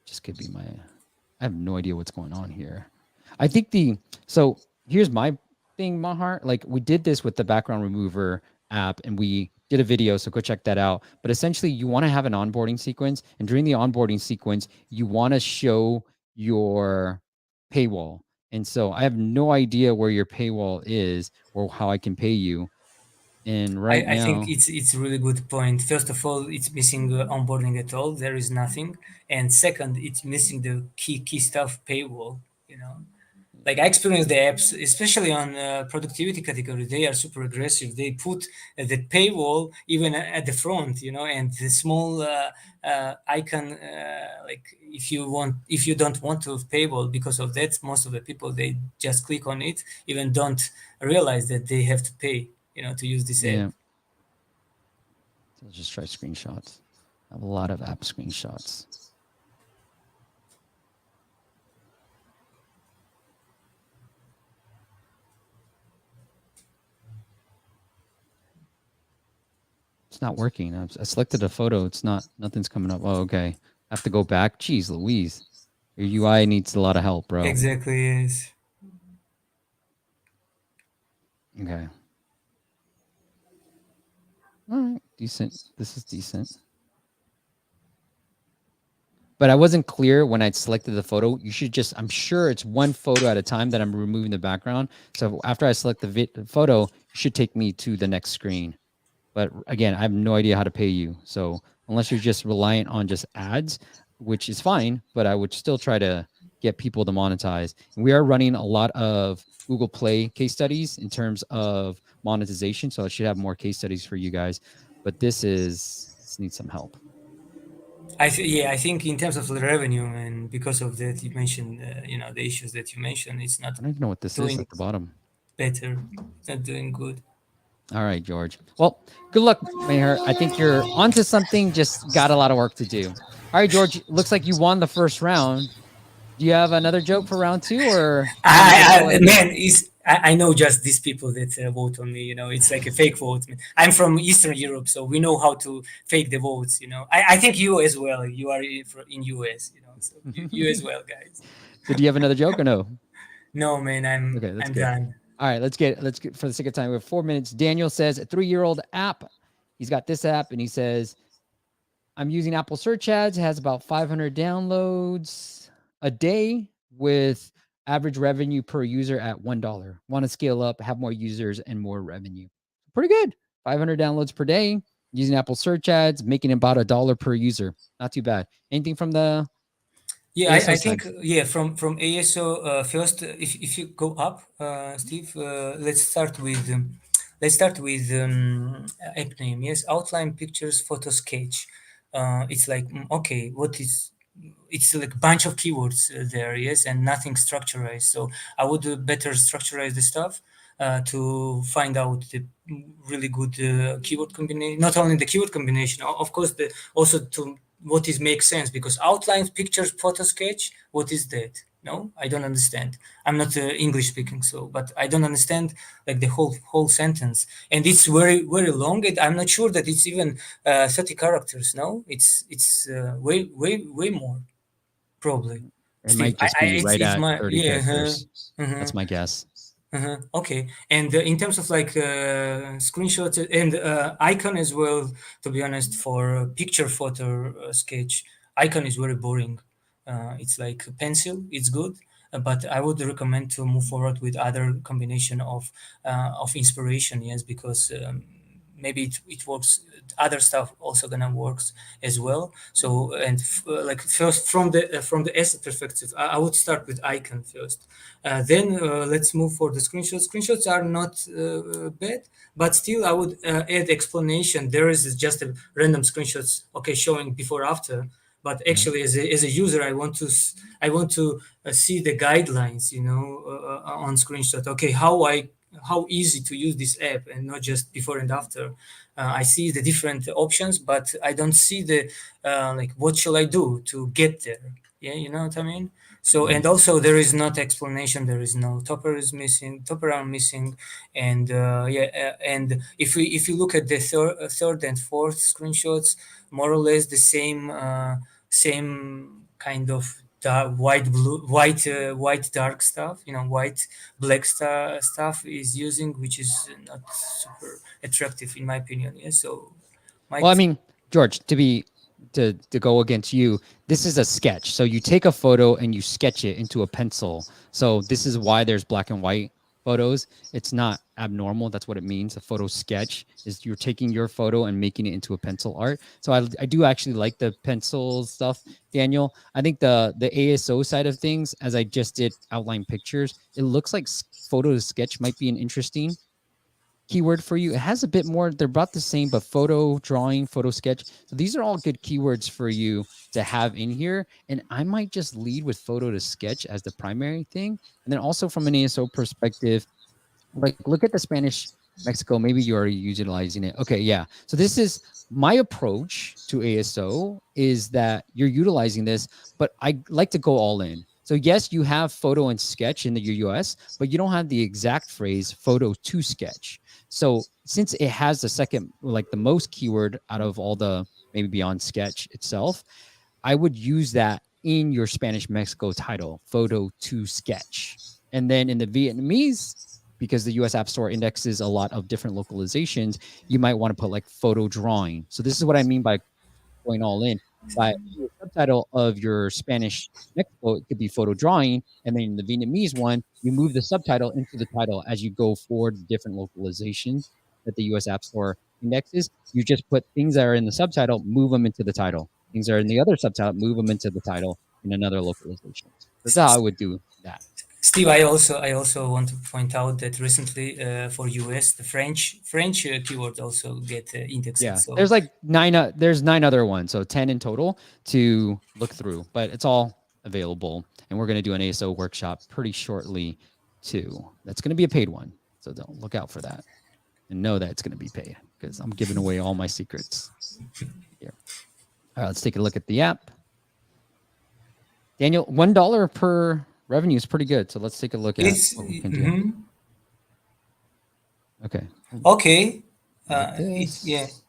Just could be my. I have no idea what's going on here. I think so here's my thing, Mahar. Like we did this with the background remover app and we did a video, so go check that out. But essentially you want to have an onboarding sequence, and during the onboarding sequence, you want to show your paywall. And so I have no idea where your paywall is or how I can pay you. And right
I think
now,
it's a really good point. First of all, it's missing onboarding at all. There is nothing, and second, it's missing the key stuff paywall. You know. Like I experienced the apps, especially on productivity category, they are super aggressive. They put the paywall even at the front, and the small icon, like if you don't want to have paywall, because of that, most of the people, they just click on it, even don't realize that they have to pay, to use this app.
yeah, so let's just try screenshots. I have a lot of app screenshots. It's not working. I selected a photo. It's not, nothing's coming up. Oh, okay. I have to go back. Jeez Louise. Your UI needs a lot of help, bro.
Exactly, yes.
Okay. All right, decent. This is decent. But I wasn't clear when I selected the photo. You should just, I'm sure it's one photo at a time that I'm removing the background. So after I select the photo, it should take me to the next screen. But again, I have no idea how to pay you. So unless you're just reliant on just ads, which is fine, but I would still try to get people to monetize. And we are running a lot of Google Play case studies in terms of monetization. So I should have more case studies for you guys. But this needs some help.
Yeah, I think in terms of the revenue, and because of that, you mentioned, the issues that you mentioned, it's not
I don't even know what this is
doing
at the bottom.
better, it's not doing good.
All right, George. Well, good luck, Mayor. I think you're onto something, just got a lot of work to do. All right, George, looks like you won the first round. Do you have another joke for round two, or do you want me to call it?
Man, I know just these people that vote on me. It's like a fake vote. I'm from Eastern Europe, so we know how to fake the votes. I think you as well. You are in US. So you as well, guys.
So do you have another joke or no?
No, man,
Okay, that's
I'm
good.
done.
All right, let's get for the sake of time. We have 4 minutes. Daniel says a 3-year-old app. He's got this app, and he says, I'm using Apple search ads. It has about 500 downloads a day with average revenue per user at $1. Want to scale up, have more users and more revenue. Pretty good. 500 downloads per day using Apple search ads, making about $1 per user. Not too bad. Anything from the
Yeah,
ASO
I
side?
think from ASO first. If you go up, Steve, let's start with app name. Yes, outline pictures photo sketch. It's like okay, what is it's like a bunch of keywords there, yes, and nothing structurized. So I would better structurize the stuff to find out the really good keyword combination. Not only the keyword combination, of course, the also to what is makes sense, because outlines, pictures, photo sketch. What is that? No, I don't understand. I'm not English speaking, so but I don't understand like the whole sentence, and it's very long. And I'm not sure that it's even 30 characters. No, it's way more probably.
It
Steve,
might just be right
it's
at
my
30
yeah.
characters.
Uh-huh.
That's my guess.
Okay, and in terms of like screenshots and icon as well, to be honest, for picture photo sketch, icon is very boring. It's like a pencil, it's good, but I would recommend to move forward with other combination of inspiration. Yes, because maybe it works. Other stuff also gonna works as well. So and like first from the asset perspective, I would start with icon first. Then let's move for the screenshots. Screenshots are not bad, but still I would add explanation. There is just a random screenshots, okay, showing before after. But
Yeah.
actually, as a user, I want to see the guidelines, on screenshot. Okay, how easy to use this app, and not just before and after. I see the different options, but I don't see the like what shall I do to get there. Yeah, you know what I mean. So
Yeah.
and also there is not explanation. There is no topper is missing, topper are missing, and and if you look at the third and fourth screenshots, more or less the same kind of dark, white dark stuff. White black stuff is using, which is not super attractive in my opinion. Yeah, so
Well, I
might
mean, George, to go against you, this is a sketch. So you take a photo and you sketch it into a pencil. So this is why there's black and white photos. It's not abnormal. That's what it means. A photo sketch is you're taking your photo and making it into a pencil art. So I do actually like the pencil stuff, Daniel. I think the ASO side of things, as I just did outline pictures, it looks like photo sketch might be an interesting keyword for you. It has a bit more, they're about the same, but photo, drawing, photo sketch. So these are all good keywords for you to have in here. And I might just lead with photo to sketch as the primary thing. And then also from an ASO perspective, like look at the Spanish Mexico. Maybe you're already utilizing it. Okay, yeah. So this is my approach to ASO is that you're utilizing this, but I like to go all in. So yes, you have photo and sketch in the US, but you don't have the exact phrase photo to sketch. So since it has the second, like the most keyword out of all the maybe beyond sketch itself, I would use that in your Spanish Mexico title, photo to sketch. And then in the Vietnamese because the US App Store indexes a lot of different localizations, you might want to put like photo drawing. So this is what I mean by going all in. By the subtitle of your Spanish next quote, it could be photo drawing, and then the Vietnamese one, you move the subtitle into the title as you go forward the different localizations that the US App Store indexes. You just put things that are in the subtitle, move them into the title. Things that are in the other subtitle, move them into the title in another localization. That's how I would do that.
Steve, I also want to point out that recently for US the French keywords also get indexed.
Yeah,
So
there's like nine. There's nine other ones, so 10 in total to look through. But it's all available, and we're going to do an ASO workshop pretty shortly too. That's going to be a paid one, so don't look out for that, and know that it's going to be paid because I'm giving away all my secrets here. All right, let's take a look at the app. Daniel, $1 per revenue is pretty good. So let's take a look at
it's
what we can do. Okay.
okay.
Like
It, yeah,
this.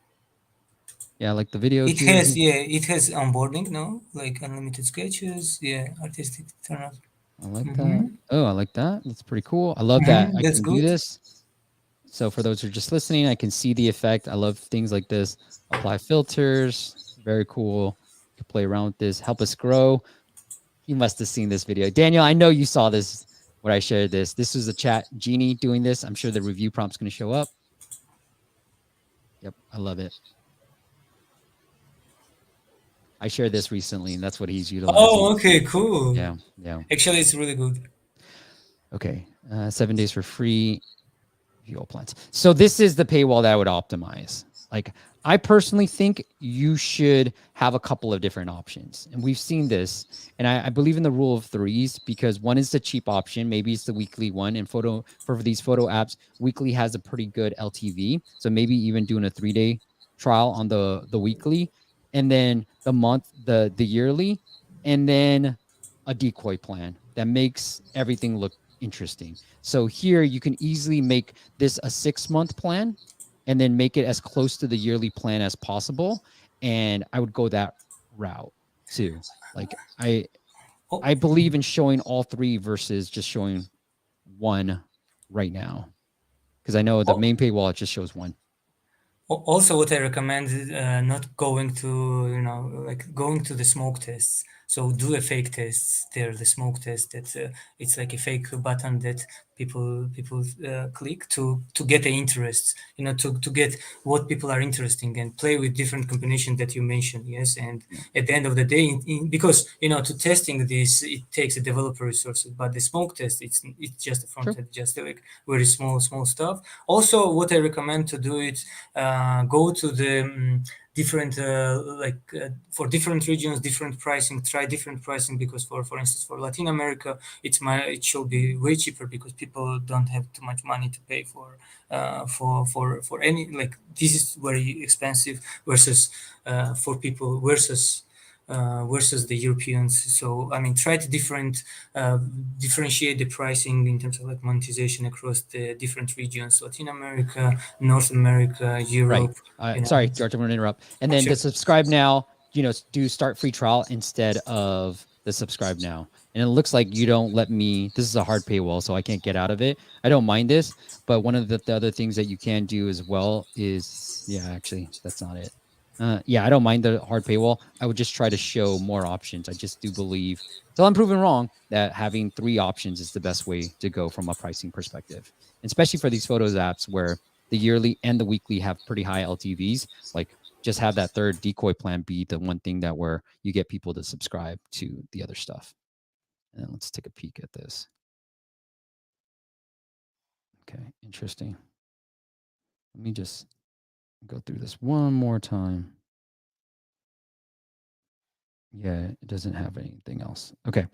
Yeah, like the video
it
here.
has yeah it has onboarding, no, like unlimited sketches, yeah, artistic turnout.
I like that. Oh, I like that. That's pretty cool. I love that I
That's
can do
good.
this. So for those who are just listening, I can see the effect. I love things like this. Apply filters. Very cool. You can play around with this. Help us grow. You must have seen this video. Daniel, I know you saw this when I shared this. This was a chat genie doing this. I'm sure the review prompt's going to show up. Yep, I love it. I shared this recently, and that's what he's utilizing.
Oh, okay, cool.
Yeah, yeah.
Actually, it's really good.
Okay, 7 days for free. View all plans. So this is the paywall that I would optimize. Like I personally think you should have a couple of different options. And we've seen this. And I believe in the rule of threes because one is the cheap option. Maybe it's the weekly one. And for these photo apps, weekly has a pretty good LTV. So maybe even doing a 3-day trial on the weekly, and then the month, the yearly, and then a decoy plan that makes everything look interesting. So here you can easily make this a 6-month plan and then make it as close to the yearly plan as possible. And I would go that route too. Like I believe in showing all three versus just showing one right now. Because I know the main paywall, it just shows one.
Also, what I recommend is not going to, like going to the smoke tests. So do a fake test there, the smoke test. That it's like a fake button that people click to get the interest. To get what people are interested in and play with different combinations that you mentioned. Yes, and at the end of the day, because to testing this, it takes a developer resources. But the smoke test, it's just a front end, just like very small stuff. Also, what I recommend to do it. Go to the different for different regions, different pricing. Try different pricing because for instance for Latin America, it should be way cheaper because people don't have too much money to pay for any, like, this is very expensive versus for people versus the Europeans. So I mean, try to differentiate the pricing in terms of like monetization across the different regions: Latin America, North America, Europe.
Right. Sorry, George, I'm going to interrupt. And then
Sure.
the subscribe now, do start free trial instead of the subscribe now. And it looks like you don't let me. This is a hard paywall, so I can't get out of it. I don't mind this, but one of the other things that you can do as well is, actually, that's not it. I don't mind the hard paywall. I would just try to show more options. I just do believe, till I'm proven wrong, that having 3 options is the best way to go from a pricing perspective, especially for these photos apps where the yearly and the weekly have pretty high LTVs. Like, just have that third decoy plan be the one thing that where you get people to subscribe to the other stuff. And let's take a peek at this. Okay, interesting. Let me just go through this one more time. Yeah, it doesn't have anything else. Okay.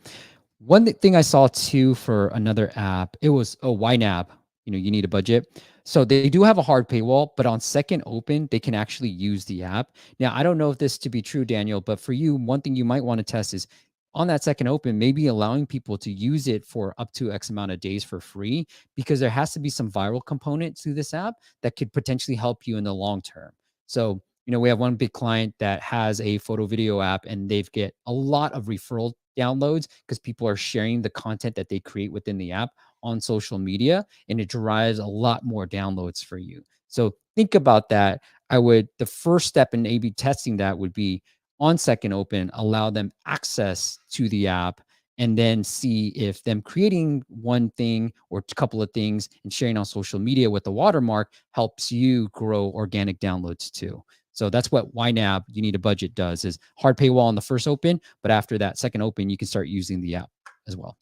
One thing I saw too for another app, it was a YNAB. You need a budget. So they do have a hard paywall, but on second open, they can actually use the app. Now, I don't know if this to be true, Daniel, but for you, one thing you might want to test is on that second open, maybe allowing people to use it for up to X amount of days for free, because there has to be some viral component to this app that could potentially help you in the long term. So, we have one big client that has a photo video app and they've get a lot of referral downloads because people are sharing the content that they create within the app on social media, and it drives a lot more downloads for you. So think about that. The first step in A/B testing that would be on second open, allow them access to the app, and then see if them creating one thing or a couple of things and sharing on social media with the watermark helps you grow organic downloads too. So that's what YNAB, you need a budget, does, is hard paywall on the first open, but after that second open, you can start using the app as well.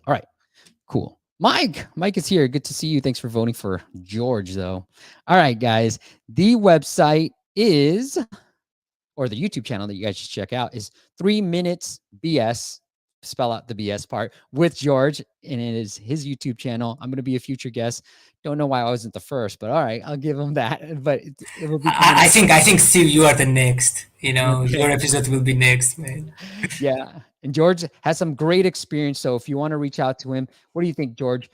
All right, cool. Mike is here. Good to see you. Thanks for voting for George, though. All right, guys. The website is, or the YouTube channel that you guys should check out is 3 Minutes BS. Spell out the BS part with George, and it is his YouTube channel. I'm going to be a future guest. Don't know why I wasn't the first, but all right, I'll give him that. But it will be coming.
I think Steve, you are the next. You know,
Okay.
your episode will be next, man.
Yeah, and George has some great experience. So if you want to reach out to him, what do you think, George?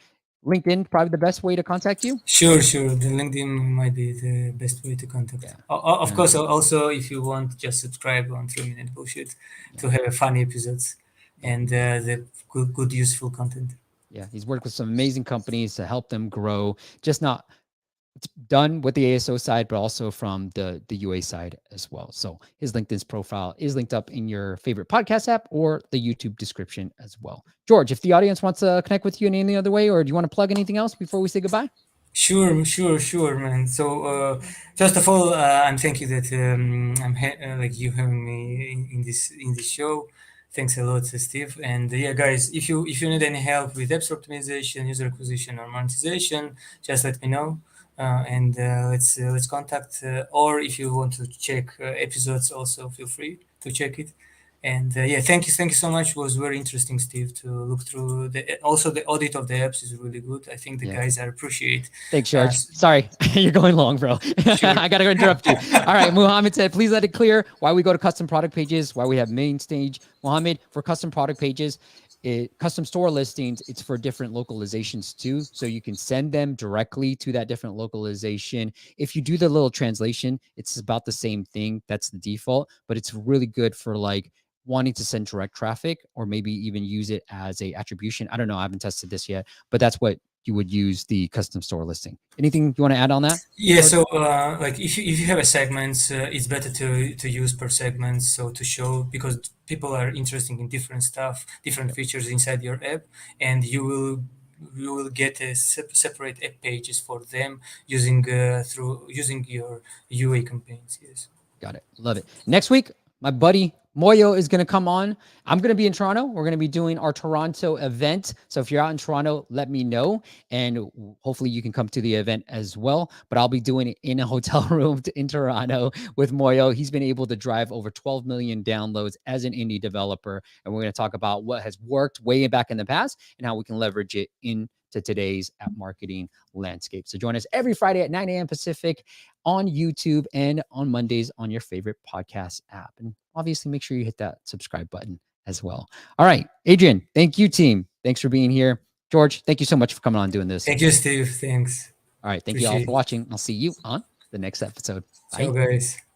LinkedIn probably the best way to contact you.
Sure. The LinkedIn might be the best way to contact.
Yeah.
Of course, also if you want, just subscribe on 3 Minute Bullshit to have funny episodes and the good useful content.
Yeah, he's worked with some amazing companies to help them grow. Just not it's done with the ASO side, but also from the UA side as well. So his LinkedIn profile is linked up in your favorite podcast app or the YouTube description as well. George, if the audience wants to connect with you in any other way, or do you want to plug anything else before we say goodbye?
Sure, man. So first of all, I'm thank you that like you having me in this show. Thanks a lot, Steve. And yeah, guys, if you need any help with apps optimization, user acquisition, or monetization, just let me know. And let's contact. Or if you want to check episodes, also feel free to check it. And yeah, thank you so much. It was very interesting, Steve, to look through also the audit of the apps is really good. I think the guys are appreciate.
Thanks, George. Sorry, you're going long, bro.
Sure.
I got to interrupt you. All right, Muhammad said, please let it clear why we go to custom product pages, why we have main stage. Muhammad, for custom product pages, custom store listings, it's for different localizations too. So you can send them directly to that different localization. If you do the little translation, it's about the same thing. That's the default, but it's really good for like wanting to send direct traffic, or maybe even use it as a attribution. I don't know. I haven't tested this yet, but that's what you would use the custom store listing. Anything you want to add on that?
Yeah, so like if you have a segments, it's better to use per segment, so to show, because people are interested in different stuff, different features inside your app, and you will get a separate app pages for them using through using your UA campaigns. Yes.
Got it. Love it. Next week, my buddy Moyo is going to come on. I'm going to be in Toronto. We're going to be doing our Toronto event. So if you're out in Toronto, let me know. And hopefully you can come to the event as well. But I'll be doing it in a hotel room in Toronto with Moyo. He's been able to drive over 12 million downloads as an indie developer. And we're going to talk about what has worked way back in the past and how we can leverage it in to today's app marketing landscape. So join us every Friday at 9 a.m. Pacific on YouTube and on Mondays on your favorite podcast app. And obviously make sure you hit that subscribe button as well. All right, Adrian, thank you, team. Thanks for being here. George, thank you so much for coming on and doing this.
Thank you, Steve. Thanks.
All right, thank you all for watching. I'll see you on the next episode. Bye.
Ciao, guys.